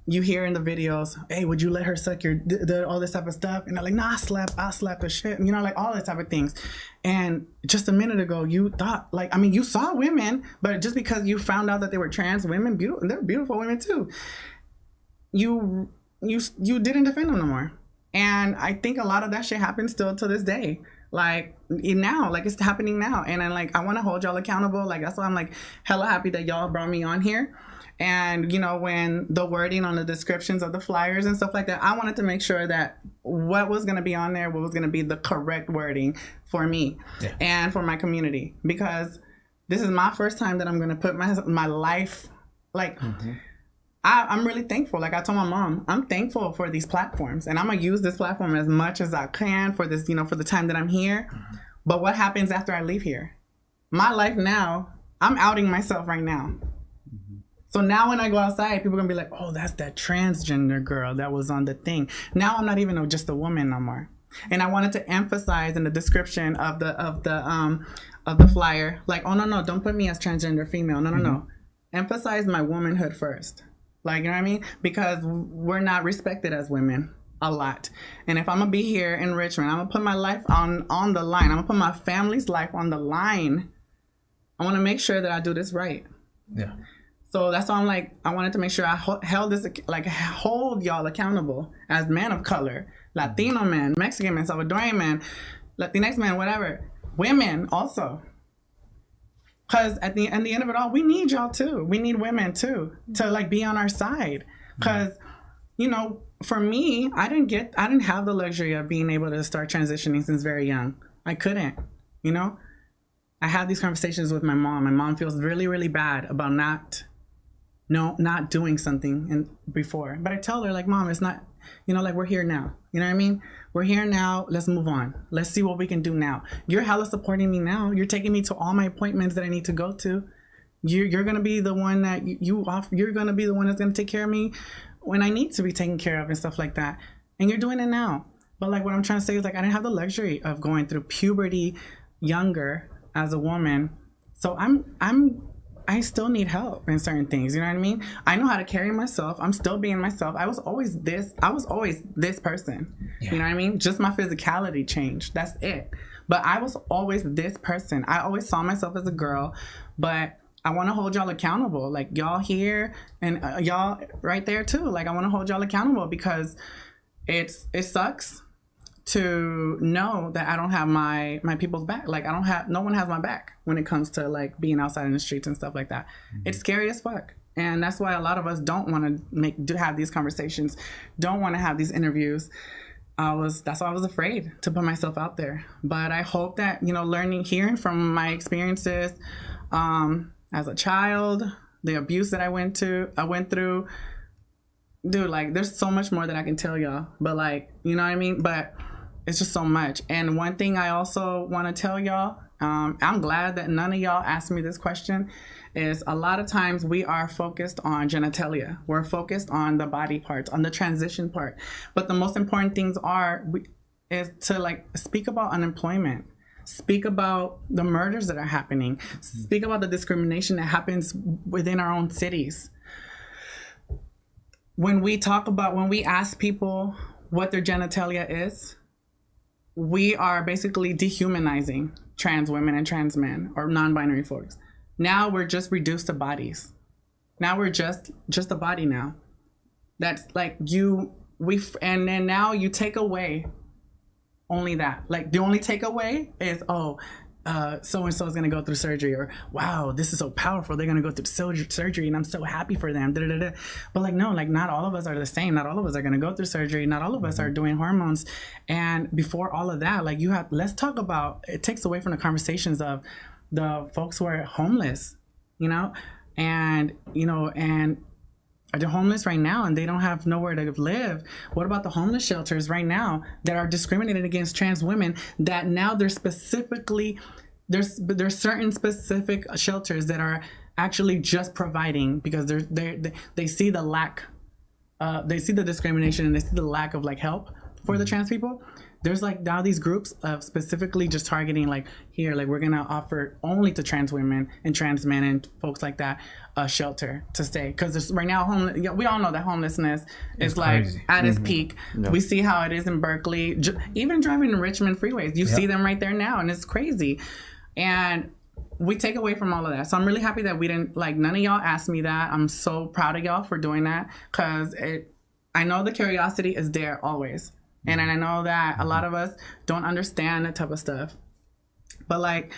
You hear in the videos, hey, would you let her suck your all this type of stuff? And they're like, nah, I'll slap the shit. You know, like all that type of things. And just a minute ago, you thought, like, I mean, you saw women, but just because you found out that they were trans women, they're beautiful women too, you didn't defend them no more. And I think a lot of that shit happens still to this day. Like now, like it's happening now. And I want to hold y'all accountable. Like, that's why I'm like hella happy that y'all brought me on here. And, you know, when the wording on the descriptions of the flyers and stuff like that, I wanted to make sure that what was going to be on there, what was going to be the correct wording for me and for my community. Because this is my first time that I'm going to put my life, like, I'm really thankful. Like I told my mom, I'm thankful for these platforms, and I'm going to use this platform as much as I can for this, you know, for the time that I'm here. But what happens after I leave here? My life now, I'm outing myself right now. So now when I go outside, people are going to be like, oh, that's that transgender girl that was on the thing. Now I'm not even just a woman no more. And I wanted to emphasize in the description of the flyer, like, oh, no, don't put me as transgender female. No. Emphasize my womanhood first. Like, you know what I mean? Because we're not respected as women a lot. And if I'm going to be here in Richmond, I'm going to put my life on the line. I'm going to put my family's life on the line. I want to make sure that I do this right. Yeah. So that's why I'm like, I wanted to make sure I hold y'all accountable as men of color, Latino men, Mexican men, Salvadorian men, Latinx men, whatever. Women also. Because at the end of it all, we need y'all too. We need women too to like be on our side. Because, you know, for me, I didn't have the luxury of being able to start transitioning since very young. I couldn't, you know. I had these conversations with my mom. My mom feels really, really bad about not not doing something and before. But I tell her, like, Mom, it's not, like, we're here now. You know what I mean? We're here now. Let's move on. Let's see what we can do now. You're hella supporting me now. You're taking me to all my appointments that I need to go to. You're gonna be the one that you're gonna be the one that's gonna take care of me when I need to be taken care of and stuff like that. And you're doing it now. But like what I'm trying to say is, like, I didn't have the luxury of going through puberty younger as a woman. So I still need help in certain things. You know what I mean? I know how to carry myself. I'm still being myself. I was always this person. Yeah. You know what I mean? Just my physicality changed. That's it. But I was always this person. I always saw myself as a girl, but I want to hold y'all accountable. Like, y'all here and y'all right there too. Like, I want to hold y'all accountable because it sucks to know that I don't have my people's back. Like, no one has my back when it comes to like being outside in the streets and stuff like that. Mm-hmm. It's scary as fuck. And that's why a lot of us don't want to have these conversations, don't want to have these interviews. That's why I was afraid to put myself out there. But I hope that, hearing from my experiences, as a child, the abuse that I went through, dude, like, there's so much more that I can tell y'all, but like, you know what I mean? But it's just so much. And one thing I also want to tell y'all, I'm glad that none of y'all asked me this question, is a lot of times we are focused on genitalia. We're focused on the body parts, on the transition part. But the most important things is to like speak about unemployment. Speak about the murders that are happening. Speak about the discrimination that happens within our own cities. When we ask people what their genitalia is, we are basically dehumanizing trans women and trans men or non-binary folks. Now we're just reduced to bodies. Now we're just a body now. That's like and then now you take away only that. Like, the only takeaway is, so-and-so is going to go through surgery, or, wow, this is so powerful. They're going to go through surgery and I'm so happy for them. Da-da-da-da. But like, no, like, not all of us are the same. Not all of us are going to go through surgery. Not all of us are doing hormones. And before all of that, like, let's talk about, it takes away from the conversations of the folks who are homeless, and they're homeless right now and they don't have nowhere to live. What about the homeless shelters right now that are discriminating against trans women, that now there's certain specific shelters that are actually just providing because they see the lack, they see the discrimination and they see the lack of like help for the trans people. There's like now these groups of specifically just targeting like, here, like, we're gonna offer only to trans women and trans men and folks like that a shelter to stay, because right now we all know that homelessness is like at its peak. Yep. We see how it is in Berkeley, even driving in Richmond freeways, you see them right there now, and it's crazy. And we take away from all of that. So I'm really happy that we didn't, like, none of y'all asked me that. I'm so proud of y'all for doing that, because I know the curiosity is there always. And I know that a lot of us don't understand that type of stuff. But like,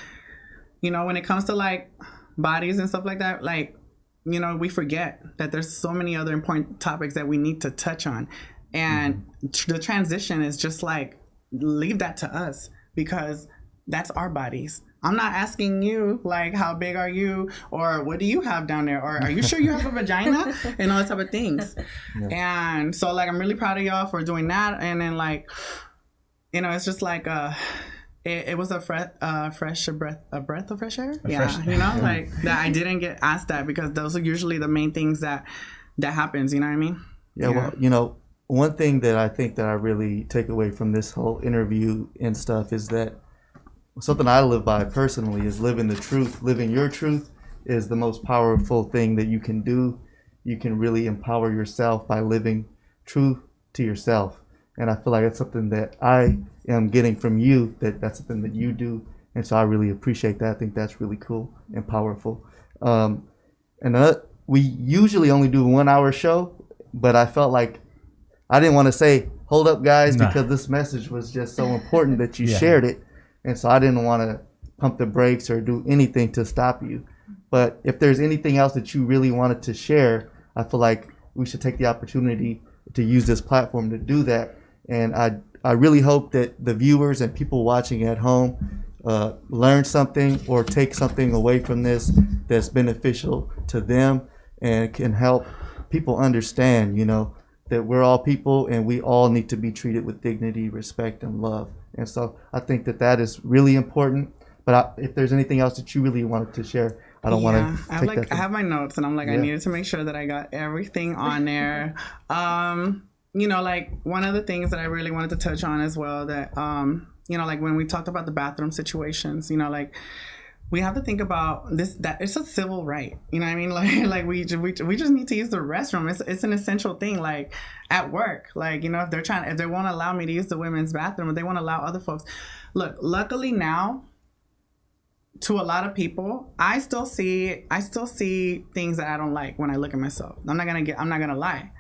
when it comes to like bodies and stuff like that, like, we forget that there's so many other important topics that we need to touch on. And the transition is just like, leave that to us, because that's our bodies. I'm not asking you, like, how big are you, or what do you have down there, or are you sure you have a vagina, and all that type of things. Yeah. And so, like, I'm really proud of y'all for doing that. And then, like, it's just like it was a breath of fresh air. Like that. I didn't get asked that, because those are usually the main things that happens. You know what I mean? Yeah. Well, one thing that I think that I really take away from this whole interview and stuff is that something I live by personally is living the truth. Living your truth is the most powerful thing that you can do. You can really empower yourself by living true to yourself. And I feel like it's something that I am getting from you, that's something that you do. And so I really appreciate that. I think that's really cool and powerful. We usually only do a 1 hour show, but I felt like I didn't want to say, hold up, guys, because this message was just so important that you shared it. And so I didn't want to pump the brakes or do anything to stop you. But if there's anything else that you really wanted to share, I feel like we should take the opportunity to use this platform to do that. And I really hope that the viewers and people watching at home learn something or take something away from this that's beneficial to them. and can help people understand, that we're all people and we all need to be treated with dignity, respect, and love. And so I think that is really important. But if there's anything else that you really wanted to share, I don't want to take that. I have my notes, and I'm like, I needed to make sure that I got everything on there. Like one of the things that I really wanted to touch on as well, that like when we talked about the bathroom situations, like we have to think about this, that it's a civil right. You know what I mean? Like we just need to use the restroom. It's an essential thing. Like at work, like, if they won't allow me to use the women's bathroom, if they won't allow other folks. Look, luckily now, to a lot of people, I still see things that I don't like when I look at myself. I'm not gonna lie.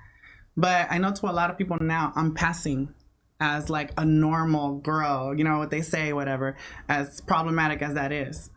But I know to a lot of people now, I'm passing as like a normal girl, what they say, whatever, as problematic as that is.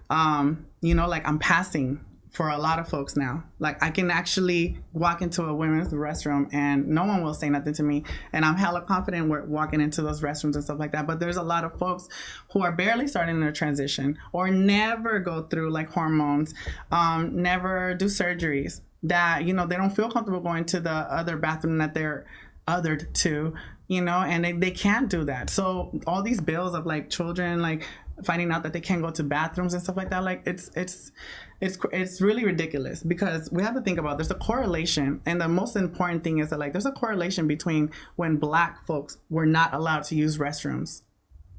Like I'm passing for a lot of folks now. Like I can actually walk into a women's restroom and no one will say nothing to me. And I'm hella confident we're walking into those restrooms and stuff like that. But there's a lot of folks who are barely starting their transition or never go through like hormones, never do surgeries, that, they don't feel comfortable going to the other bathroom that they're othered to, and they can't do that. So all these bills of like children, like finding out that they can't go to bathrooms and stuff like that, like it's really ridiculous, because we have to think about, there's a correlation, and the most important thing is that like there's a correlation between when Black folks were not allowed to use restrooms,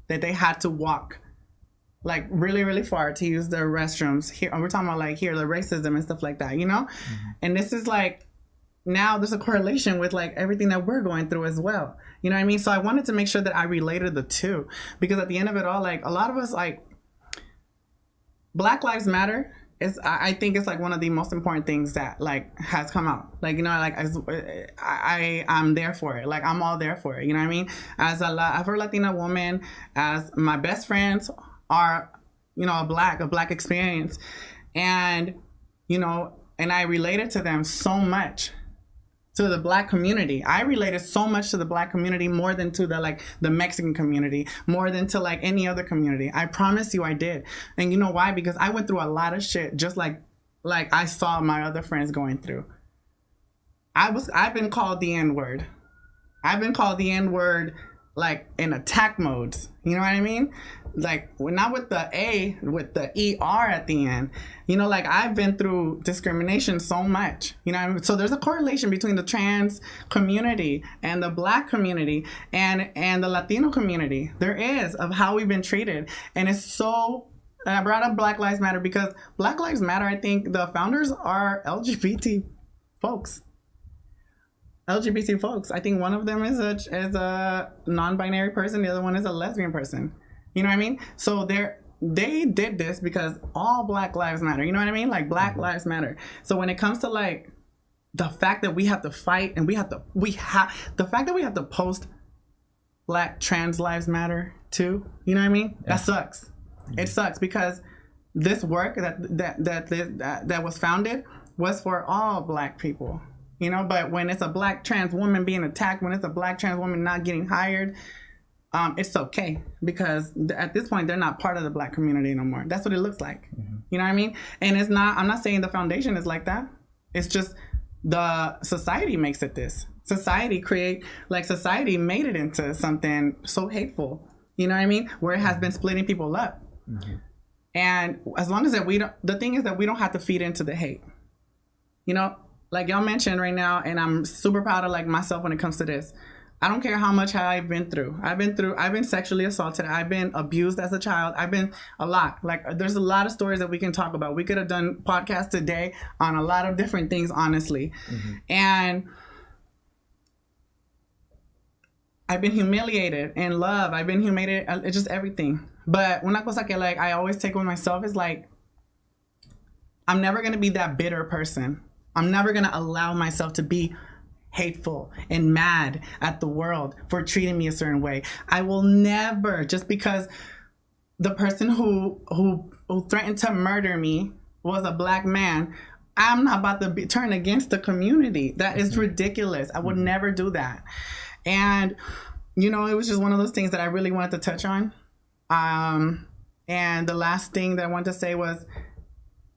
that they had to walk like really, really far to use their restrooms. Here we're talking about like the racism and stuff like that, Mm-hmm. And this is like, now there's a correlation with like everything that we're going through as well. You know what I mean? So I wanted to make sure that I related the two, because at the end of it all, like a lot of us, like Black Lives Matter is, I think it's like one of the most important things that like has come out. Like, like I'm there for it. Like I'm all there for it. You know what I mean? As a Afro-Latina woman, as my best friends are, a Black experience, and, and I related to them so much. To the Black community, I related so much to the Black community, more than to the Mexican community, more than to like any other community. I promise you I did. And you know why? Because I went through a lot of shit, just like I saw my other friends going through. I've been called the N-word. I've been called the N-word like in attack modes. You know what I mean? Like not with the A, with the ER at the end. Like I've been through discrimination so much. You know what I mean? So there's a correlation between the trans community and the Black community and the Latino community. There is, of how we've been treated. And it's so, and I brought up Black Lives Matter because Black Lives Matter, I think the founders are LGBT folks. LGBT folks. I think one of them is a non-binary person. The other one is a lesbian person. You know what I mean? So they did this because all Black lives matter. You know what I mean? Like Black lives matter. So when it comes to like the fact that we have to fight and the fact that we have to post Black trans lives matter too. You know what I mean? Yeah. That sucks. Mm-hmm. It sucks because this work that was founded was for all Black people. But when it's a Black trans woman being attacked, when it's a Black trans woman not getting hired, it's okay, because at this point they're not part of the Black community no more. That's what it looks like. Mm-hmm. You know what I mean? And it's not, I'm not saying the foundation is like that. It's just the society makes it this. Society made it into something so hateful. You know what I mean? Where it has been splitting people up. Mm-hmm. And as long as the thing is that we don't have to feed into the hate. Like y'all mentioned right now, and I'm super proud of like myself when it comes to this. I don't care how much I've been through. I've been sexually assaulted. I've been abused as a child. I've been a lot. Like there's a lot of stories that we can talk about. We could have done podcasts today on a lot of different things, honestly. Mm-hmm. And I've been humiliated in love. I've been humiliated. It's just everything. But una cosa que like I always take with myself is like, I'm never going to be that bitter person. I'm never going to allow myself to be hateful and mad at the world for treating me a certain way. I will never, just because the person who threatened to murder me was a Black man, I'm not about to turn against the community. That is ridiculous. I would never do that. And, it was just one of those things that I really wanted to touch on. And the last thing that I wanted to say was,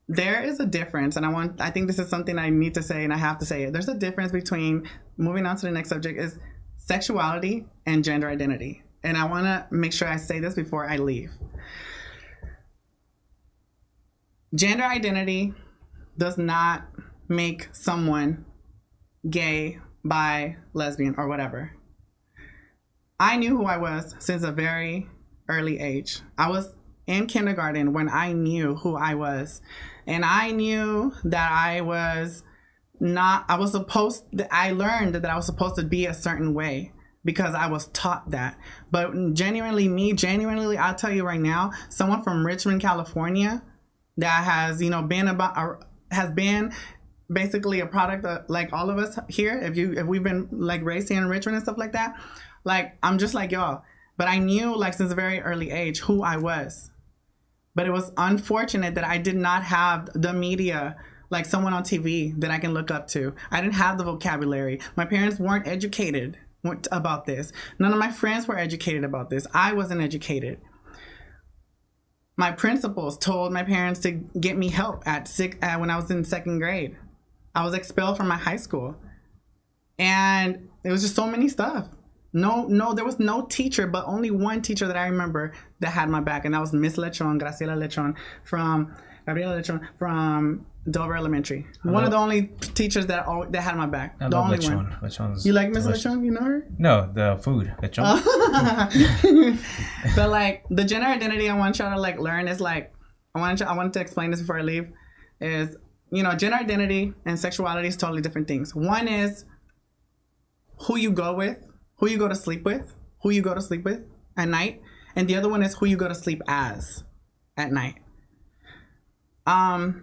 there is a difference, and I think this is something I need to say, and I have to say it. There's a difference between, moving on to the next subject, is sexuality and gender identity. And I want to make sure I say this before I leave. Gender identity does not make someone gay, bi, lesbian, or whatever. I knew who I was since a very early age. I was in kindergarten when I knew who I was. And I knew that I learned that I was supposed to be a certain way because I was taught that. But genuinely, I'll tell you right now, someone from Richmond, California, that has, has been basically a product of, like, all of us here, if we've been like raised here in Richmond and stuff like that, like, I'm just like y'all. But I knew, like, since a very early age who I was. But it was unfortunate that I did not have the media, like someone on TV that I can look up to. I didn't have the vocabulary. My parents weren't educated about this. None of my friends were educated about this. I wasn't educated. My principals told my parents to get me help when I was in 2nd grade. I was expelled from my high school. And it was just so many stuff. No, there was no teacher, but only one teacher that I remember that had my back, and that was Miss Gabriela Lechon from Dover Elementary. One of the only teachers that had my back. I the love only Lechon. one. Lechon's You like Miss delicious. Lechon? You know her? No, the food. Lechon. But like the gender identity I want y'all to like learn is like, I wanted to explain this before I leave, is, gender identity and sexuality is totally different things. One is who you go with, who you go to sleep with, at night. And the other one is who you go to sleep as at night. There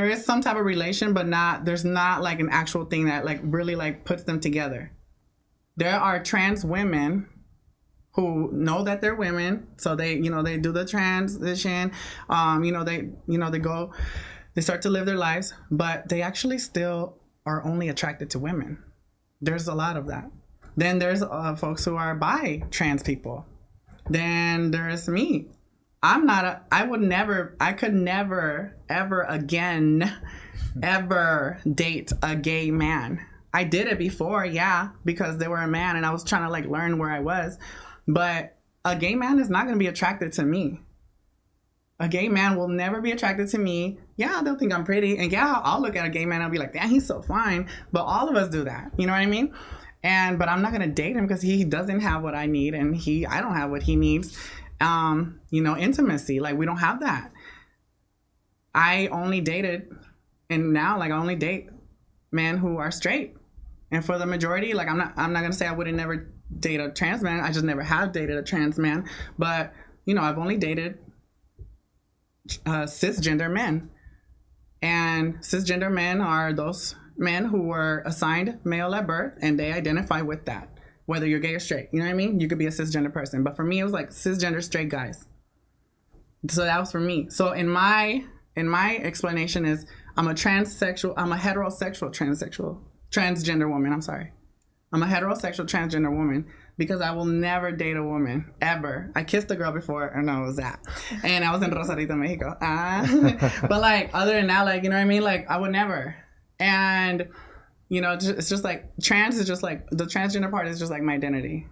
is some type of relation, but there's not like an actual thing that like really like puts them together. There are trans women who know that they're women, so they do the transition, they start to live their lives, but they actually still are only attracted to women. There's a lot of that. Then there's folks who are bi trans people. Then there's me. I could never, ever again, ever date a gay man. I did it before, yeah, because they were a man and I was trying to like learn where I was. But a gay man is not going to be attracted to me. A gay man will never be attracted to me. Yeah, they'll think I'm pretty. And yeah, I'll look at a gay man and I'll be like, damn, he's so fine. But all of us do that. You know what I mean? But I'm not going to date him because he doesn't have what I need and I don't have what he needs. Intimacy. Like, we don't have that. I only dated, and now, like, I only date men who are straight. And for the majority, like, I'm not going to say I would have never dated a trans man. I just never have dated a trans man. But, I've only dated cisgender men. And cisgender men are those men who were assigned male at birth and they identify with that, whether you're gay or straight. You know what I mean? You could be a cisgender person. But for me, it was like cisgender straight guys. So that was for me. So in my explanation is I'm a heterosexual transgender woman. I'm a heterosexual transgender woman because I will never date a woman, ever. I kissed a girl before, and I was that. And I was in Rosarito, Mexico. But like, other than that, like, you know what I mean? Like, I would never. And, it's just like, trans is just like, the transgender part is just like my identity.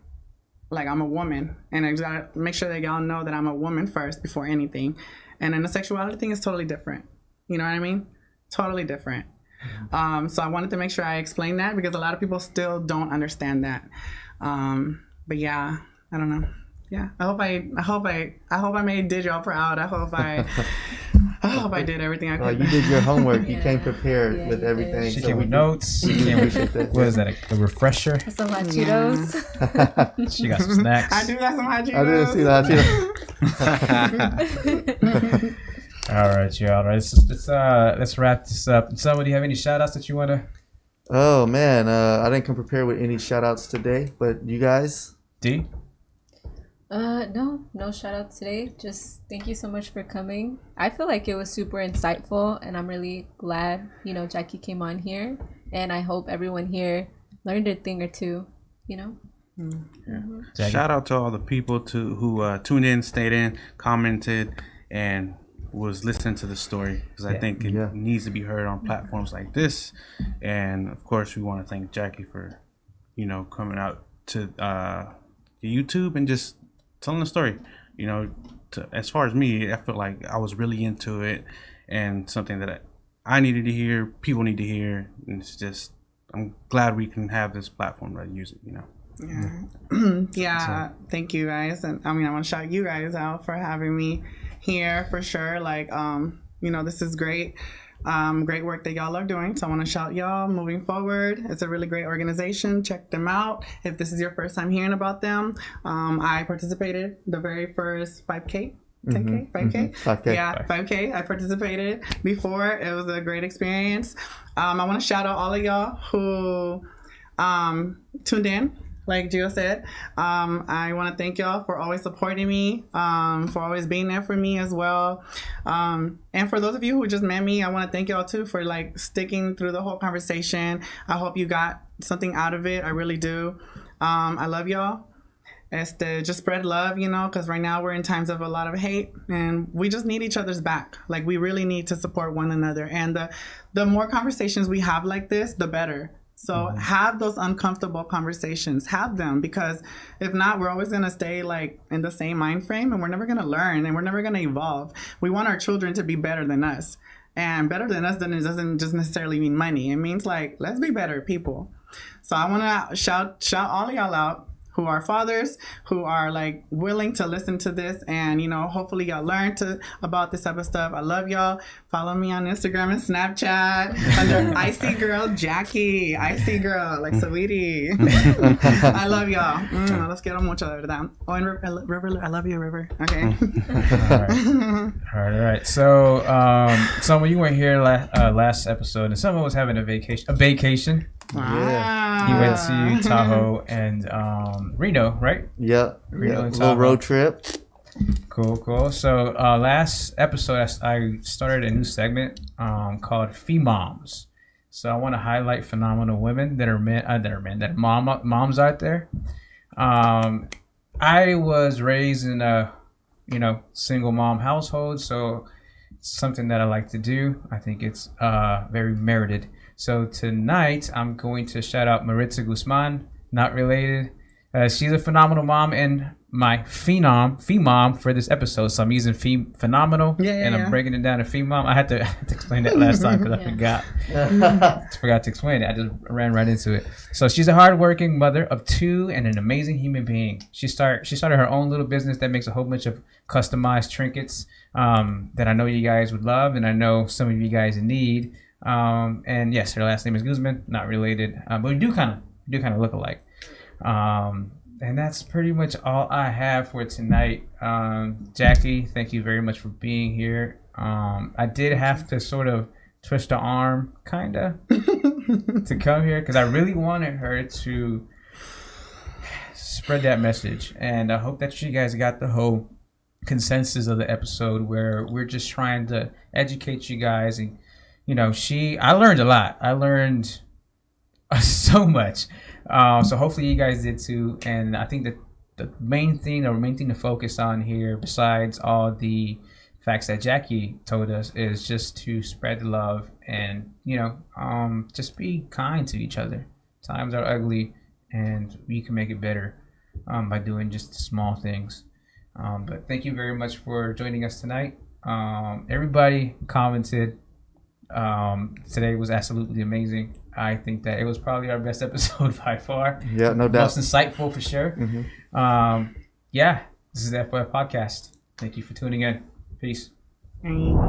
Like, I'm a woman, and I just gotta make sure that y'all know that I'm a woman first before anything. And then the sexuality thing is totally different. You know what I mean? Totally different. So I wanted to make sure I explained that because a lot of people still don't understand that. But yeah, I don't know. Yeah, I hope I did y'all proud. I hope I did everything I could. You did your homework. You came prepared with everything. She came with notes. She came with what is that? A refresher. Some hot Cheetos. She got some snacks. I do got some hot Cheetos. I didn't see the hot Cheetos. All right, y'all. Let's wrap this up. So, do you have any shout outs that you want to? Oh man, I didn't come prepared with any shout outs today, but you guys? D? No shout out today. Just thank you so much for coming. I feel like it was super insightful and I'm really glad, Jackie came on here, and I hope everyone here learned a thing or two, Shout out to all the people who tuned in, stayed in, commented, and was listening to the story, because I think it needs to be heard on platforms like this. And of course, we want to thank Jackie for, coming out to YouTube and just telling the story. As far as me, I feel like I was really into it, and something that I needed to hear, people need to hear, and it's just, I'm glad we can have this platform to use it. Yeah. Thank you guys, and I want to shout you guys out for having me here for sure. Like, this is great. Great work that y'all are doing. So I want to shout y'all moving forward. It's a really great organization. Check them out. If this is your first time hearing about them, I participated the very first 5K. 10K? 5K? 5K. Yeah, 5K. I participated before. It was a great experience. I want to shout out all of y'all who tuned in. Like Gio said, I want to thank y'all for always supporting me, for always being there for me as well. And for those of you who just met me, I want to thank y'all too for like sticking through the whole conversation. I hope you got something out of it. I really do. I love y'all. Just spread love, because right now we're in times of a lot of hate, and we just need each other's back. Like, we really need to support one another. And the more conversations we have like this, the better. So have those uncomfortable conversations, have them, because if not, we're always going to stay like in the same mind frame, and we're never going to learn, and we're never going to evolve. We want our children to be better than us, and better than us, then it doesn't just necessarily mean money. It means like, let's be better people. So I want to shout all of y'all out who are fathers, who are like willing to listen to this, and hopefully y'all learn about this type of stuff. I love y'all. Follow me on Instagram and Snapchat under Icy Girl Jackie. Icy Girl, like sweetie. I love y'all. Los quiero mucho, de verdad. Oh, and River, I love you, River. Okay. All right. So, Selma, you weren't here last episode, and Selma was having a vacation. Wow. He went to Tahoe and Reno, right? Yeah. Reno and Tahoe. Little road trip. Cool. So last episode, I started a new segment called Femoms. So I want to highlight phenomenal women that are moms out there. I was raised in a single mom household, so it's something that I like to do. I think it's very merited. So tonight, I'm going to shout out Maritza Guzman, not related. She's a phenomenal mom and my femom for this episode. So I'm using phenomenal, and I'm breaking it down to femom. I had to explain that last time because I forgot to explain it. I just ran right into it. So she's a hardworking mother of 2 and an amazing human being. She started her own little business that makes a whole bunch of customized trinkets that I know you guys would love, and I know some of you guys need. And yes, her last name is Guzman, not related, but we do kind of look alike. And that's pretty much all I have for tonight. Jackie, thank you very much for being here. I did have to sort of twist her arm, kinda, to come here because I really wanted her to spread that message, and I hope that you guys got the whole consensus of the episode where we're just trying to educate you guys. And I learned a lot. I learned so much. So hopefully you guys did too. And I think that the main thing to focus on here, besides all the facts that Jackie told us, is just to spread the love and just be kind to each other. Times are ugly, and we can make it better by doing just small things. But thank you very much for joining us tonight. Everybody commented. Today was absolutely amazing. I think that it was probably our best episode by far. Yeah, no doubt. Most insightful for sure. Mm-hmm. This is the FYF Podcast. Thank you for tuning in. Peace. Aww.